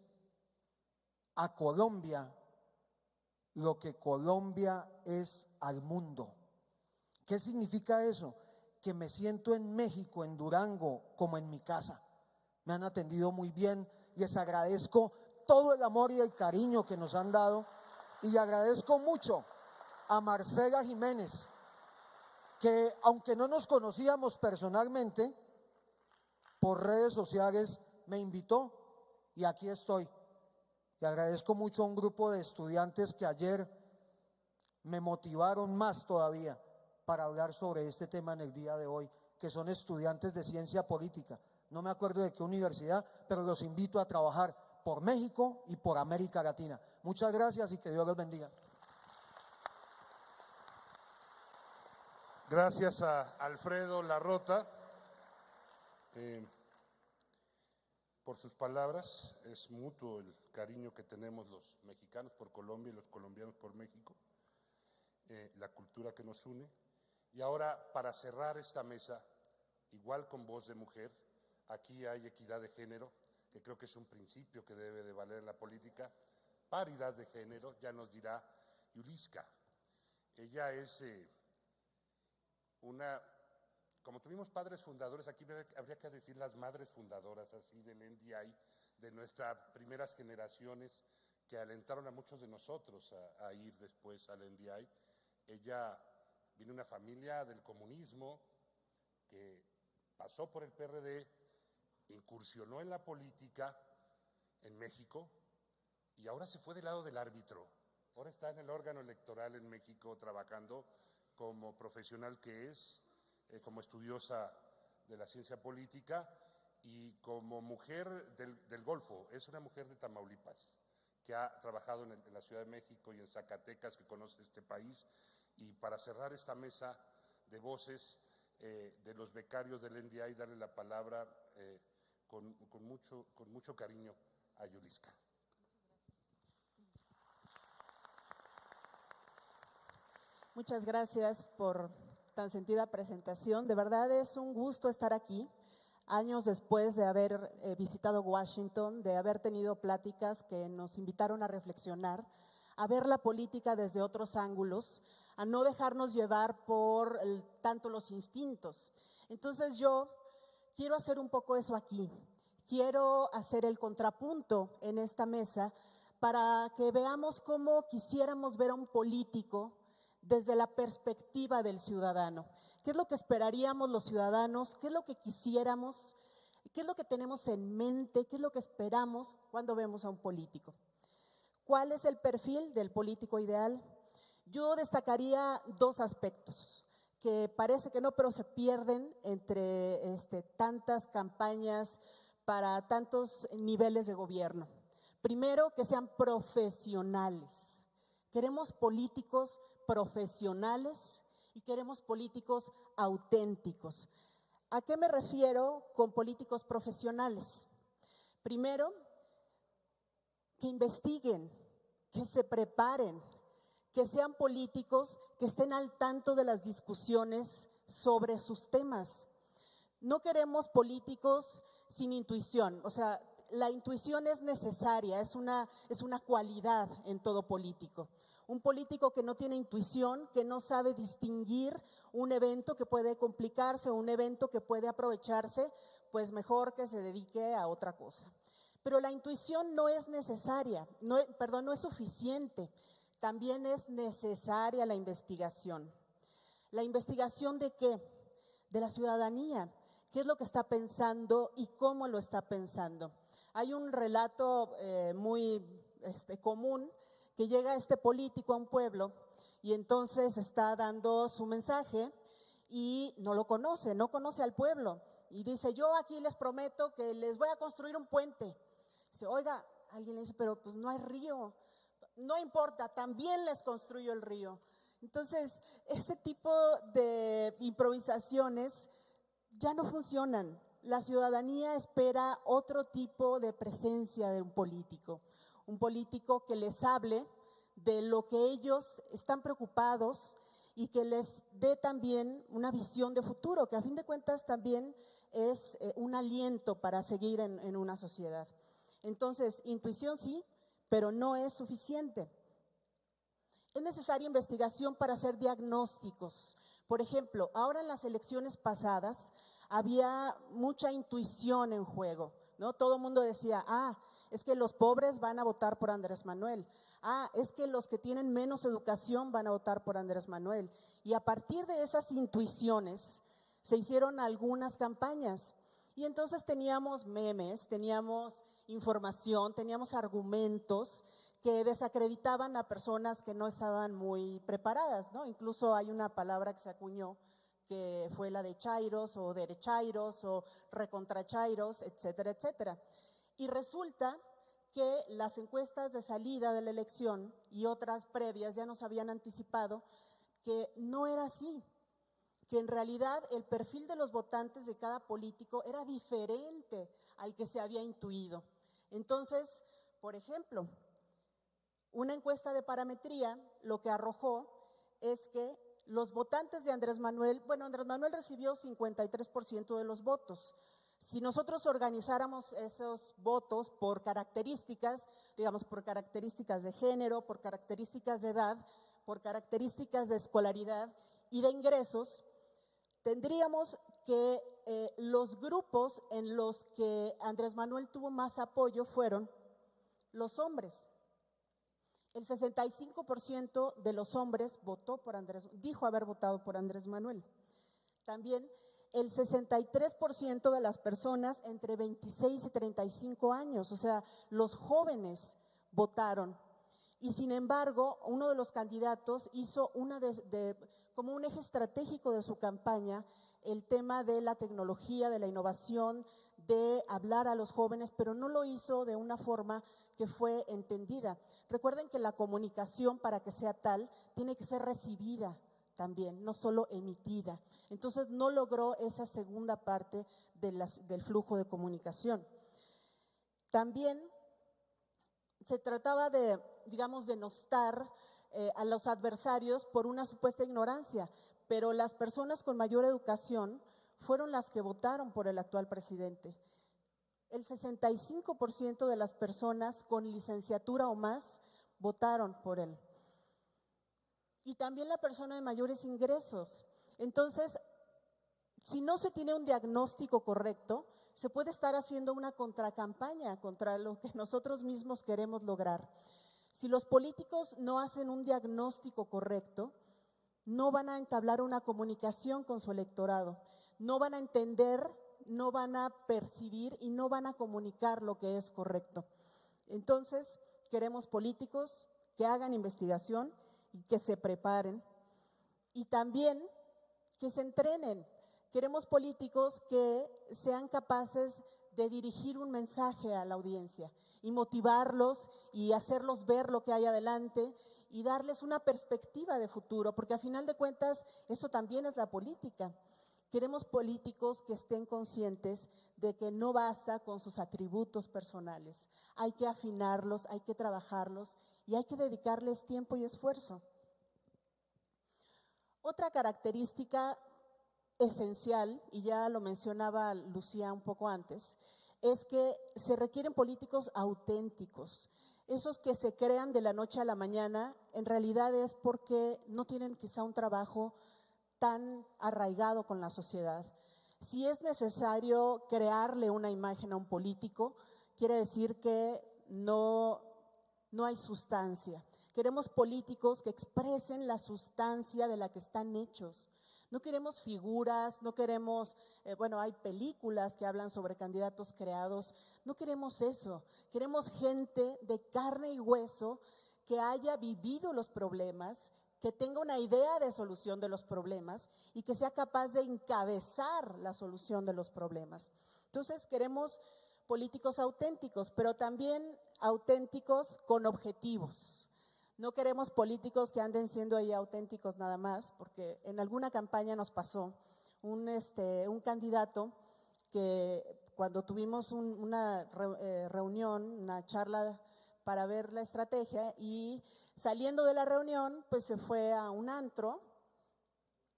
E: a Colombia lo que Colombia es al mundo. ¿Qué significa eso? Que me siento en México, en Durango, como en mi casa. Me han atendido muy bien, les agradezco todo el amor y el cariño que nos han dado, y le agradezco mucho a Marcela Jiménez, que aunque no nos conocíamos personalmente, por redes sociales me invitó y aquí estoy. Le agradezco mucho a un grupo de estudiantes que ayer me motivaron más todavía para hablar sobre este tema en el día de hoy, que son estudiantes de ciencia política. No me acuerdo de qué universidad, pero los invito a trabajar por México y por América Latina. Muchas gracias y que Dios los bendiga.
B: Gracias a Alfredo Larrota por sus palabras. Es mutuo el cariño que tenemos los mexicanos por Colombia y los colombianos por México, la cultura que nos une. Y ahora, para cerrar esta mesa, igual con voz de mujer, aquí hay equidad de género, que creo que es un principio que debe de valer en la política, paridad de género, ya nos dirá Yuliska. Ella es como tuvimos padres fundadores, aquí habría que decir las madres fundadoras así del NDI, de nuestras primeras generaciones que alentaron a muchos de nosotros a ir después al NDI. Ella viene de una familia del comunismo que pasó por el PRD, incursionó en la política en México y ahora se fue del lado del árbitro. Ahora está en el órgano electoral en México trabajando como profesional que es, como estudiosa de la ciencia política y como mujer del Golfo. Es una mujer de Tamaulipas que ha trabajado en la Ciudad de México y en Zacatecas, que conoce este país. Y para cerrar esta mesa de voces de los becarios del NDI, darle la palabra con mucho cariño a Yuliska.
F: Muchas gracias por tan sentida presentación. De verdad es un gusto estar aquí, años después de haber visitado Washington, de haber tenido pláticas que nos invitaron a reflexionar, a ver la política desde otros ángulos, a no dejarnos llevar por tanto los instintos. Entonces yo quiero hacer un poco eso aquí. Quiero hacer el contrapunto en esta mesa para que veamos cómo quisiéramos ver a un político desde la perspectiva del ciudadano. ¿Qué es lo que esperaríamos los ciudadanos? ¿Qué es lo que quisiéramos? ¿Qué es lo que tenemos en mente? ¿Qué es lo que esperamos cuando vemos a un político? ¿Cuál es el perfil del político ideal? Yo destacaría dos aspectos que parece que no, pero se pierden entre tantas campañas para tantos niveles de gobierno. Primero, que sean profesionales. Queremos políticos profesionales y queremos políticos auténticos. ¿A qué me refiero con políticos profesionales? Primero, que investiguen, que se preparen, que sean políticos que estén al tanto de las discusiones sobre sus temas. No queremos políticos sin intuición, o sea, la intuición es necesaria, es una cualidad en todo político. Un político que no tiene intuición, que no sabe distinguir un evento que puede complicarse o un evento que puede aprovecharse, pues mejor que se dedique a otra cosa. Pero la intuición no es necesaria, no es suficiente. También es necesaria la investigación. ¿La investigación de qué? De la ciudadanía. ¿Qué es lo que está pensando y cómo lo está pensando? Hay un relato muy común que llega este político a un pueblo y entonces está dando su mensaje y no lo conoce, no conoce al pueblo. Y dice, yo aquí les prometo que les voy a construir un puente. Dice, oiga, alguien le dice, pero pues no hay río. No importa, también les construyo el río. Entonces, ese tipo de improvisaciones ya no funcionan. La ciudadanía espera otro tipo de presencia de un político que les hable de lo que ellos están preocupados y que les dé también una visión de futuro, que a fin de cuentas también es un aliento para seguir en una sociedad. Entonces, intuición sí, pero no es suficiente. Es necesaria investigación para hacer diagnósticos. Por ejemplo, ahora en las elecciones pasadas había mucha intuición en juego, ¿no? Todo el mundo decía, es que los pobres van a votar por Andrés Manuel. Es que los que tienen menos educación van a votar por Andrés Manuel. Y a partir de esas intuiciones se hicieron algunas campañas. Y entonces teníamos memes, teníamos información, teníamos argumentos que desacreditaban a personas que no estaban muy preparadas, ¿no? Incluso hay una palabra que se acuñó que fue la de chairos o derechairos o recontrachairos, etcétera, etcétera. Y resulta que las encuestas de salida de la elección y otras previas ya nos habían anticipado que no era así, que en realidad el perfil de los votantes de cada político era diferente al que se había intuido. Entonces, por ejemplo, una encuesta de parametría lo que arrojó es que los votantes de Andrés Manuel, Andrés Manuel recibió 53% de los votos. Si nosotros organizáramos esos votos por características, digamos por características de género, por características de edad, por características de escolaridad y de ingresos, tendríamos que los grupos en los que Andrés Manuel tuvo más apoyo fueron los hombres. El 65% de los hombres dijo haber votado por Andrés Manuel. También el 63% de las personas entre 26 y 35 años, o sea, los jóvenes votaron. Y sin embargo, uno de los candidatos hizo como un eje estratégico de su campaña el tema de la tecnología, de la innovación, de hablar a los jóvenes, pero no lo hizo de una forma que fue entendida. Recuerden que la comunicación, para que sea tal, tiene que ser recibida también, no solo emitida. Entonces no logró esa segunda parte del flujo de comunicación. También se trataba de, digamos, denostar a los adversarios por una supuesta ignorancia, pero las personas con mayor educación fueron las que votaron por el actual presidente. El 65% de las personas con licenciatura o más votaron por él. Y también la persona de mayores ingresos. Entonces, si no se tiene un diagnóstico correcto, se puede estar haciendo una contracampaña contra lo que nosotros mismos queremos lograr. Si los políticos no hacen un diagnóstico correcto, no van a entablar una comunicación con su electorado, no van a entender, no van a percibir y no van a comunicar lo que es correcto. Entonces, queremos políticos que hagan investigación y que se preparen y también que se entrenen. Queremos políticos que sean capaces de dirigir un mensaje a la audiencia y motivarlos y hacerlos ver lo que hay adelante y darles una perspectiva de futuro, porque a final de cuentas eso también es la política. Queremos políticos que estén conscientes de que no basta con sus atributos personales, hay que afinarlos, hay que trabajarlos y hay que dedicarles tiempo y esfuerzo. Otra característica esencial, y ya lo mencionaba Lucía un poco antes, es que se requieren políticos auténticos. Esos que se crean de la noche a la mañana, en realidad es porque no tienen quizá un trabajo tan arraigado con la sociedad. Si es necesario crearle una imagen a un político, quiere decir que no hay sustancia. Queremos políticos que expresen la sustancia de la que están hechos. No queremos figuras, no queremos, hay películas que hablan sobre candidatos creados, no queremos eso. Queremos gente de carne y hueso que haya vivido los problemas, que tenga una idea de solución de los problemas y que sea capaz de encabezar la solución de los problemas. Entonces queremos políticos auténticos, pero también auténticos con objetivos. No queremos políticos que anden siendo ahí auténticos nada más, porque en alguna campaña nos pasó un candidato que cuando tuvimos una reunión, una charla para ver la estrategia y saliendo de la reunión, pues se fue a un antro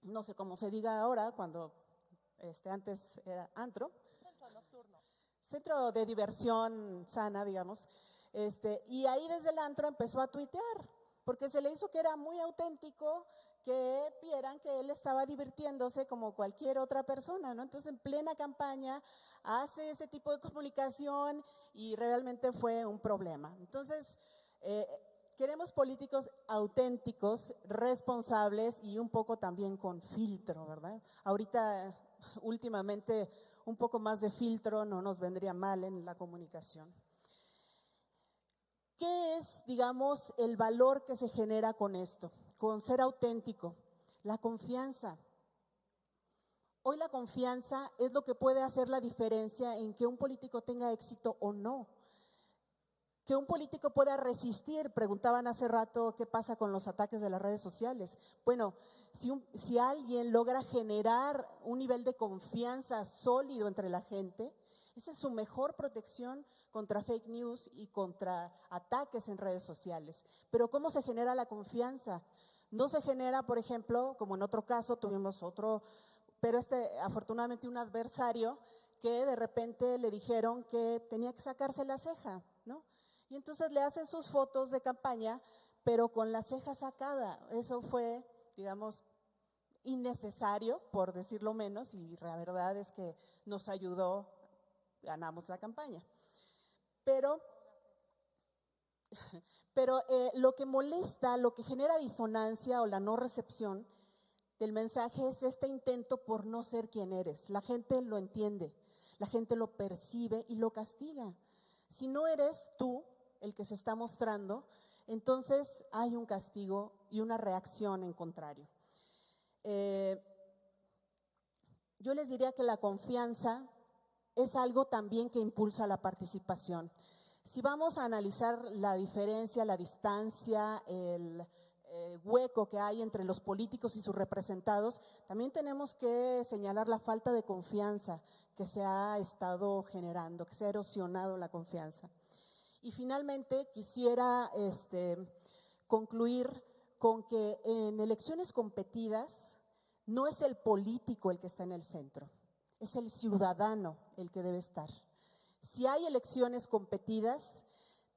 F: no sé cómo se diga ahora, cuando antes era antro,
A: Centro nocturno.
F: centro de diversión sana, digamos, y ahí desde el antro empezó a tuitear, porque se le hizo que era muy auténtico que vieran que él estaba divirtiéndose como cualquier otra persona, ¿no? Entonces, en plena campaña hace ese tipo de comunicación y realmente fue un problema. Entonces, queremos políticos auténticos, responsables y un poco también con filtro, ¿verdad? Ahorita, últimamente, un poco más de filtro no nos vendría mal en la comunicación. ¿Qué es, digamos, el valor que se genera con esto? Con ser auténtico, la confianza. Hoy la confianza es lo que puede hacer la diferencia en que un político tenga éxito o no. Que un político pueda resistir, preguntaban hace rato qué pasa con los ataques de las redes sociales. Bueno, si alguien logra generar un nivel de confianza sólido entre la gente, esa es su mejor protección contra fake news y contra ataques en redes sociales. Pero ¿cómo se genera la confianza? No se genera, por ejemplo, como en otro caso tuvimos otro, pero afortunadamente un adversario que de repente le dijeron que tenía que sacarse la ceja, ¿no? Y entonces le hacen sus fotos de campaña, pero con la ceja sacada. Eso fue, digamos, innecesario, por decirlo menos, y la verdad es que nos ayudó, ganamos la campaña. Pero lo que molesta, lo que genera disonancia o la no recepción del mensaje es este intento por no ser quien eres. La gente lo entiende, la gente lo percibe y lo castiga. Si no eres tú el que se está mostrando, entonces hay un castigo y una reacción en contrario. Yo les diría que la confianza es algo también que impulsa la participación. Si vamos a analizar la diferencia, la distancia, el hueco que hay entre los políticos y sus representados, también tenemos que señalar la falta de confianza que se ha estado generando, que se ha erosionado la confianza. Y finalmente quisiera concluir con que en elecciones competidas no es el político el que está en el centro, es el ciudadano el que debe estar. Si hay elecciones competidas,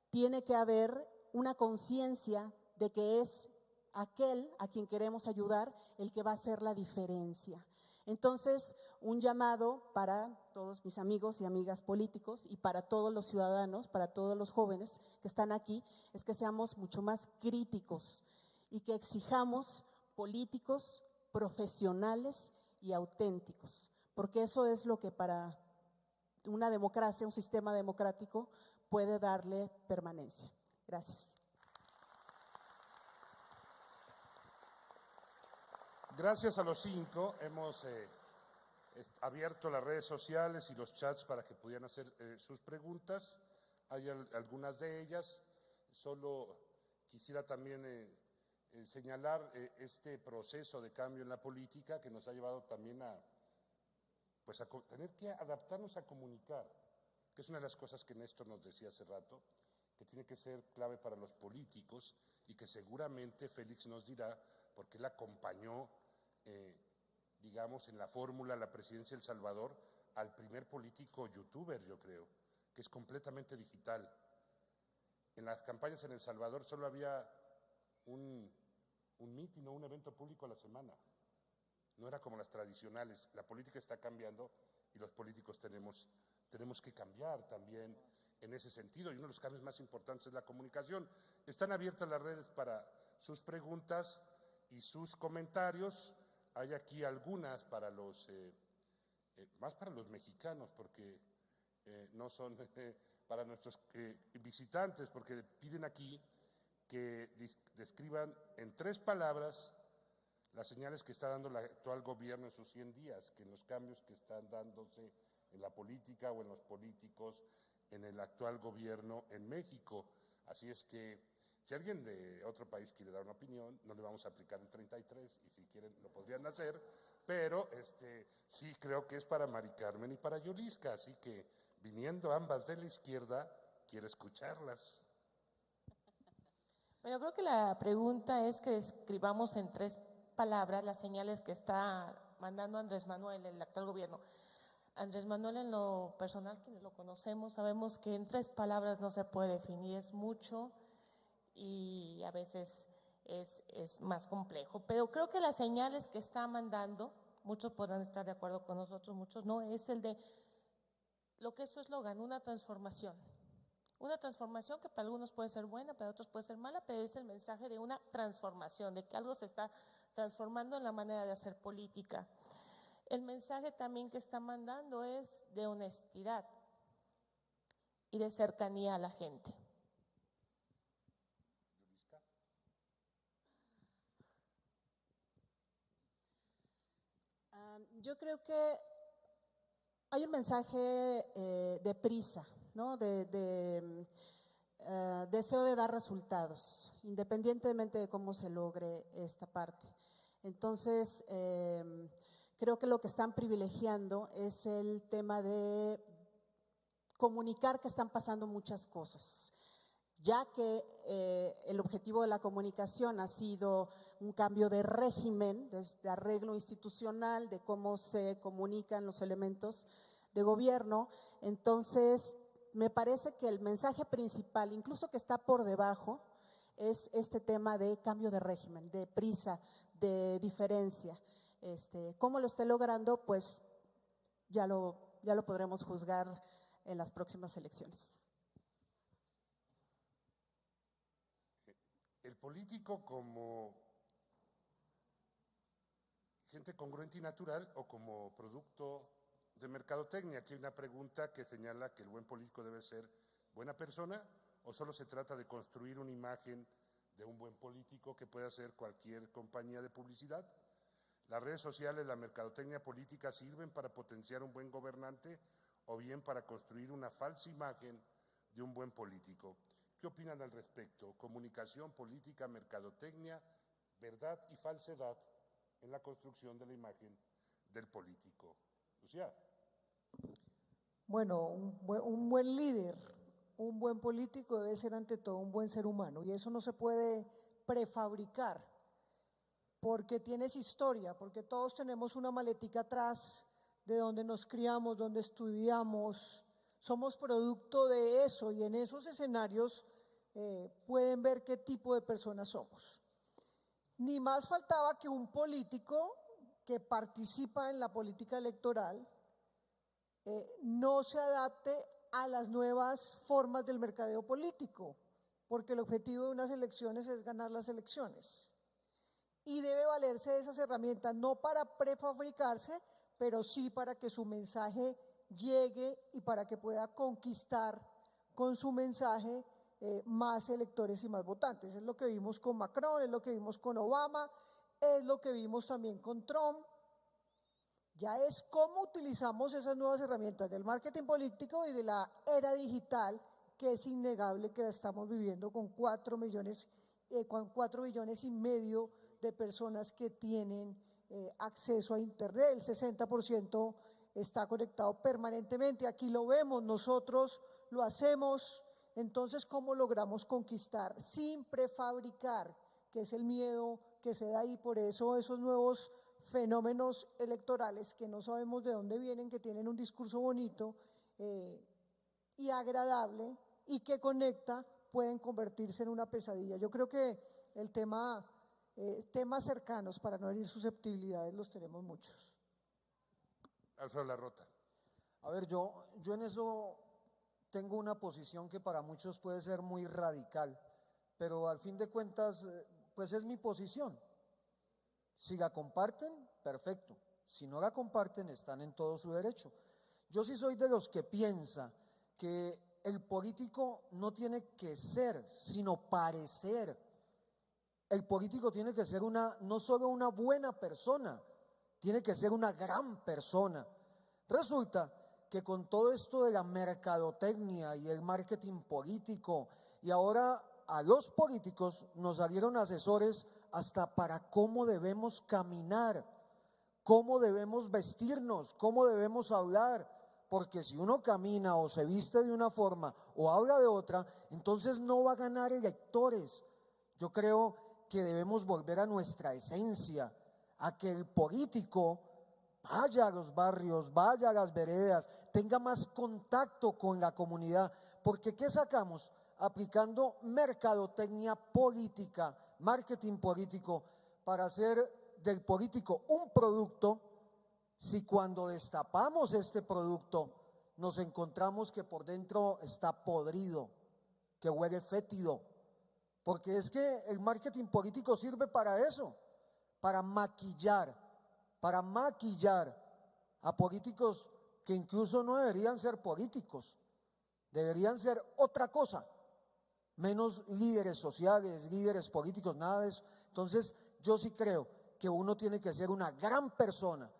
F: tiene que haber una conciencia de que es aquel a quien queremos ayudar el que va a hacer la diferencia. Entonces, un llamado para todos mis amigos y amigas políticos y para todos los ciudadanos, para todos los jóvenes que están aquí, es que seamos mucho más críticos y que exijamos políticos profesionales y auténticos, porque eso es lo que para una democracia, un sistema democrático, puede darle permanencia. Gracias.
B: Gracias a los 5 hemos abierto las redes sociales y los chats para que pudieran hacer sus preguntas. Hay algunas de ellas. Solo quisiera también señalar este proceso de cambio en la política que nos ha llevado también a tener que adaptarnos a comunicar, que es una de las cosas que Néstor nos decía hace rato, que tiene que ser clave para los políticos y que seguramente Félix nos dirá, porque él acompañó, digamos, en la fórmula la presidencia de El Salvador al primer político youtuber, yo creo, que es completamente digital. En las campañas en El Salvador solo había un mitin o un evento público a la semana. No era como las tradicionales. La política está cambiando y los políticos tenemos que cambiar también en ese sentido. Y uno de los cambios más importantes es la comunicación. Están abiertas las redes para sus preguntas y sus comentarios. Hay aquí algunas para más para los mexicanos, porque no son para nuestros visitantes, porque piden aquí que describan en 3 palabras las señales que está dando el actual gobierno en sus 100 días, que en los cambios que están dándose en la política o en los políticos en el actual gobierno en México. Así es que si alguien de otro país quiere dar una opinión, no le vamos a aplicar el 33 y si quieren lo podrían hacer, pero sí creo que es para Mari Carmen y para Yolisca, así que viniendo ambas de la izquierda, quiero escucharlas.
A: Bueno, creo que la pregunta es que describamos en 3 palabras, las señales que está mandando Andrés Manuel, el actual gobierno. Andrés Manuel, en lo personal, quienes lo conocemos, sabemos que en 3 palabras no se puede definir, es mucho y a veces es más complejo. Pero creo que las señales que está mandando, muchos podrán estar de acuerdo con nosotros, muchos no, es el de lo que es su eslogan, una transformación. Una transformación que para algunos puede ser buena, para otros puede ser mala, pero es el mensaje de una transformación, de que algo se está transformando en la manera de hacer política. El mensaje también que está mandando es de honestidad y de cercanía a la gente.
F: Yo creo que hay un mensaje de prisa, ¿no? De deseo de dar resultados, independientemente de cómo se logre esta parte. Entonces, creo que lo que están privilegiando es el tema de comunicar que están pasando muchas cosas, ya que el objetivo de la comunicación ha sido un cambio de régimen, de arreglo institucional, de cómo se comunican los elementos de gobierno. Entonces, me parece que el mensaje principal, incluso que está por debajo, es este tema de cambio de régimen, de prisa, de diferencia. ¿Cómo lo esté logrando? Pues ya lo podremos juzgar en las próximas elecciones.
B: El político como gente congruente y natural o como producto de mercadotecnia. Aquí hay una pregunta que señala que el buen político debe ser buena persona o solo se trata de construir una imagen de un buen político que puede hacer cualquier compañía de publicidad. Las redes sociales, la mercadotecnia política sirven para potenciar un buen gobernante o bien para construir una falsa imagen de un buen político. ¿Qué opinan al respecto? Comunicación, política, mercadotecnia, verdad y falsedad en la construcción de la imagen del político. Lucía.
D: Bueno, un buen líder, un buen político debe ser ante todo un buen ser humano y eso no se puede prefabricar porque tienes historia, porque todos tenemos una maletica atrás de donde nos criamos, donde estudiamos, somos producto de eso y en esos escenarios pueden ver qué tipo de personas somos. Ni más faltaba que un político que participa en la política electoral no se adapte a las nuevas formas del mercadeo político, porque el objetivo de unas elecciones es ganar las elecciones. Y debe valerse de esas herramientas, no para prefabricarse, pero sí para que su mensaje llegue y para que pueda conquistar con su mensaje más electores y más votantes. Es lo que vimos con Macron, es lo que vimos con Obama, es lo que vimos también con Trump. Ya es cómo utilizamos esas nuevas herramientas del marketing político y de la era digital, que es innegable que la estamos viviendo con 4 billones y medio de personas que tienen acceso a internet. El 60% está conectado permanentemente. Aquí lo vemos, nosotros lo hacemos. Entonces, ¿cómo logramos conquistar sin prefabricar? Que es el miedo que se da ahí. Por eso esos nuevos fenómenos electorales que no sabemos de dónde vienen, que tienen un discurso bonito y agradable y que conecta, pueden convertirse en una pesadilla. Yo creo que el temas cercanos para no herir susceptibilidades los tenemos muchos.
B: Alfredo Larrota.
E: A ver, yo en eso tengo una posición que para muchos puede ser muy radical, pero al fin de cuentas, pues es mi posición. Si la comparten, perfecto. Si no la comparten, están en todo su derecho. Yo sí soy de los que piensa que el político no tiene que ser, sino parecer. El político tiene que ser no solo una buena persona, tiene que ser una gran persona. Resulta que con todo esto de la mercadotecnia y el marketing político, y ahora a los políticos nos salieron asesores hasta para cómo debemos caminar, cómo debemos vestirnos, cómo debemos hablar, porque si uno camina o se viste de una forma o habla de otra, entonces no va a ganar electores. Yo creo que debemos volver a nuestra esencia, a que el político vaya a los barrios, vaya a las veredas, tenga más contacto con la comunidad. Porque ¿qué sacamos? Aplicando mercadotecnia política, marketing político, para hacer del político un producto, si cuando destapamos este producto nos encontramos que por dentro está podrido, que huele fétido. Porque es que el marketing político sirve para eso, para maquillar a políticos que incluso no deberían ser políticos, deberían ser otra cosa, menos líderes sociales, líderes políticos, nada de eso. Entonces yo sí creo que uno tiene que ser una gran persona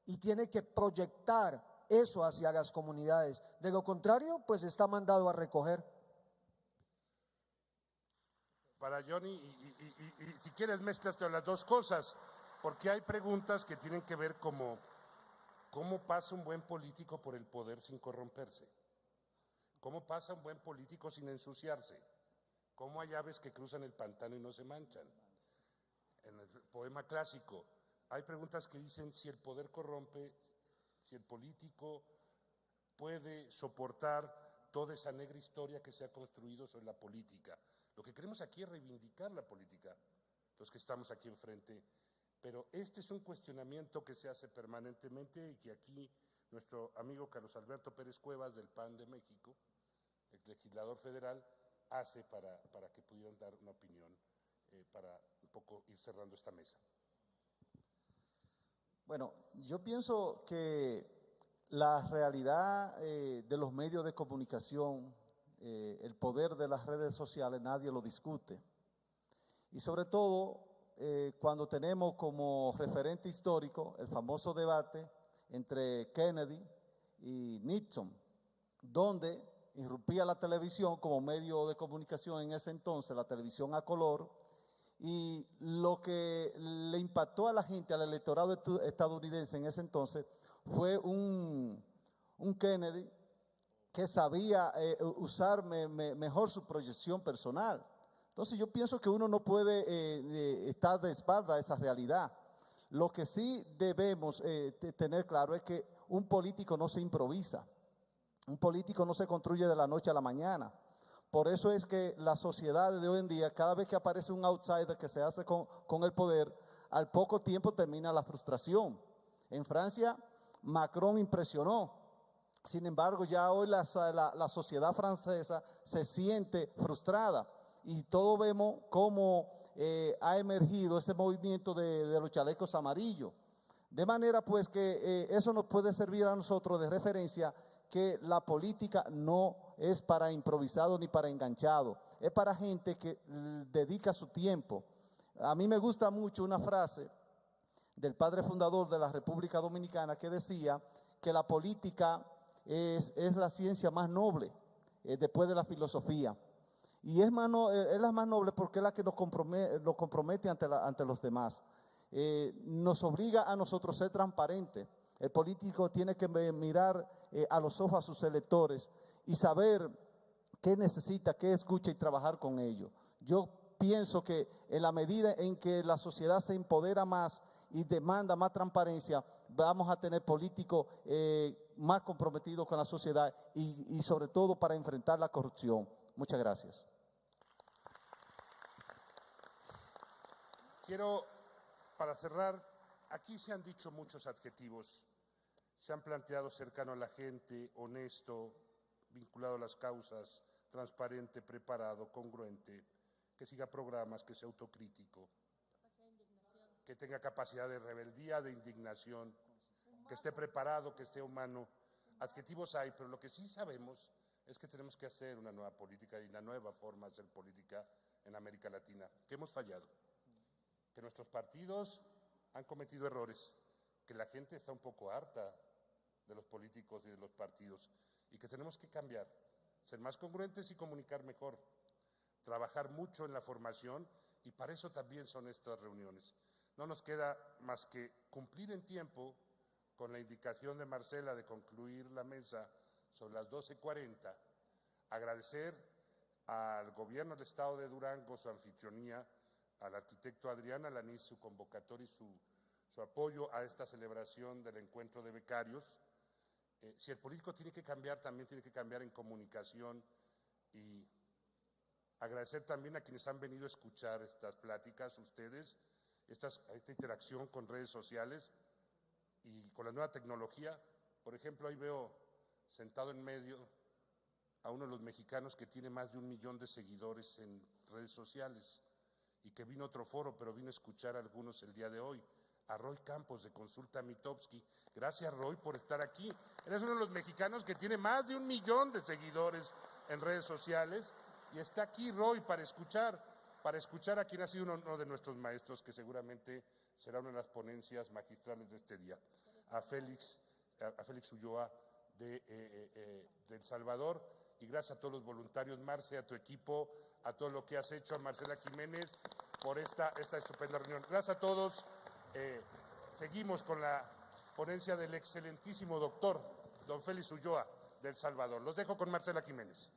E: y tiene que proyectar eso hacia las comunidades. De lo contrario, pues está mandado a recoger.
B: Para Johnny, y si quieres mezclas las dos cosas, porque hay preguntas que tienen que ver como ¿cómo pasa un buen político por el poder sin corromperse? ¿Cómo pasa un buen político sin ensuciarse? ¿Cómo hay aves que cruzan el pantano y no se manchan? En el poema clásico hay preguntas que dicen si el poder corrompe, si el político puede soportar toda esa negra historia que se ha construido sobre la política. Lo que queremos aquí es reivindicar la política, los que estamos aquí enfrente, pero este es un cuestionamiento que se hace permanentemente y que aquí nuestro amigo Carlos Alberto Pérez Cuevas del PAN de México, el legislador federal, hace para que pudieran dar una opinión, para un poco ir cerrando esta mesa.
C: Bueno, yo pienso que la realidad de los medios de comunicación, el poder de las redes sociales, nadie lo discute. Y sobre todo cuando tenemos como referente histórico el famoso debate entre Kennedy y Nixon, donde irrumpía la televisión como medio de comunicación en ese entonces, la televisión a color, y lo que le impactó a la gente, al electorado estadounidense en ese entonces, fue un Kennedy que sabía usar mejor su proyección personal. Entonces yo pienso que uno no puede estar de espalda a esa realidad. Lo que sí debemos tener claro es que un político no se improvisa, un político no se construye de la noche a la mañana. Por eso es que las sociedades de hoy en día, cada vez que aparece un outsider que se hace con el poder, al poco tiempo termina la frustración. En Francia, Macron impresionó. Sin embargo, ya hoy la sociedad francesa se siente frustrada y todos vemos cómo ha emergido ese movimiento de los chalecos amarillos. De manera pues que eso nos puede servir a nosotros de referencia, que la política no es para improvisado ni para enganchado, es para gente que dedica su tiempo. A mí me gusta mucho una frase del padre fundador de la República Dominicana que decía que la política es la ciencia más noble después de la filosofía. Y es la más noble porque es la que nos compromete ante los demás. Nos obliga a nosotros a ser transparentes. El político tiene que mirar a los ojos a sus electores y saber qué necesita, qué escucha y trabajar con ellos. Yo pienso que en la medida en que la sociedad se empodera más y demanda más transparencia, vamos a tener políticos más comprometidos con la sociedad y sobre todo para enfrentar la corrupción. Muchas gracias.
B: Quiero, para cerrar, aquí se han dicho muchos adjetivos, se han planteado cercano a la gente, honesto, vinculado a las causas, transparente, preparado, congruente, que siga programas, que sea autocrítico, que tenga capacidad de rebeldía, de indignación, que esté preparado, que esté humano. Adjetivos hay, pero lo que sí sabemos es que tenemos que hacer una nueva política y la nueva forma de hacer política en América Latina, que hemos fallado, que nuestros partidos han cometido errores, que la gente está un poco harta de los políticos y de los partidos y que tenemos que cambiar, ser más congruentes y comunicar mejor, trabajar mucho en la formación y para eso también son estas reuniones. No nos queda más que cumplir en tiempo con la indicación de Marcela de concluir la mesa sobre las 12:40, agradecer al gobierno del estado de Durango su anfitrionía, al arquitecto Adrián Alanís su convocatoria y su apoyo a esta celebración del encuentro de becarios. Si el político tiene que cambiar, también tiene que cambiar en comunicación, y agradecer también a quienes han venido a escuchar estas pláticas, ustedes, esta interacción con redes sociales y con la nueva tecnología. Por ejemplo, ahí veo sentado en medio a uno de los mexicanos que tiene más de 1 millón de seguidores en redes sociales y que vino a otro foro, pero vino a escuchar a algunos el día de hoy. A Roy Campos de Consulta Mitofsky. Gracias, Roy, por estar aquí. Eres uno de los mexicanos que tiene más de 1 millón de seguidores en redes sociales y está aquí, Roy, para escuchar a quien ha sido uno de nuestros maestros, que seguramente será una de las ponencias magistrales de este día, a Félix Ulloa de El Salvador. Y gracias a todos los voluntarios, Marce, a tu equipo, a todo lo que has hecho, a Marcela Jiménez, por esta estupenda reunión. Gracias a todos. Seguimos con la ponencia del excelentísimo doctor don Félix Ulloa de El Salvador. Los dejo con Marcela Jiménez.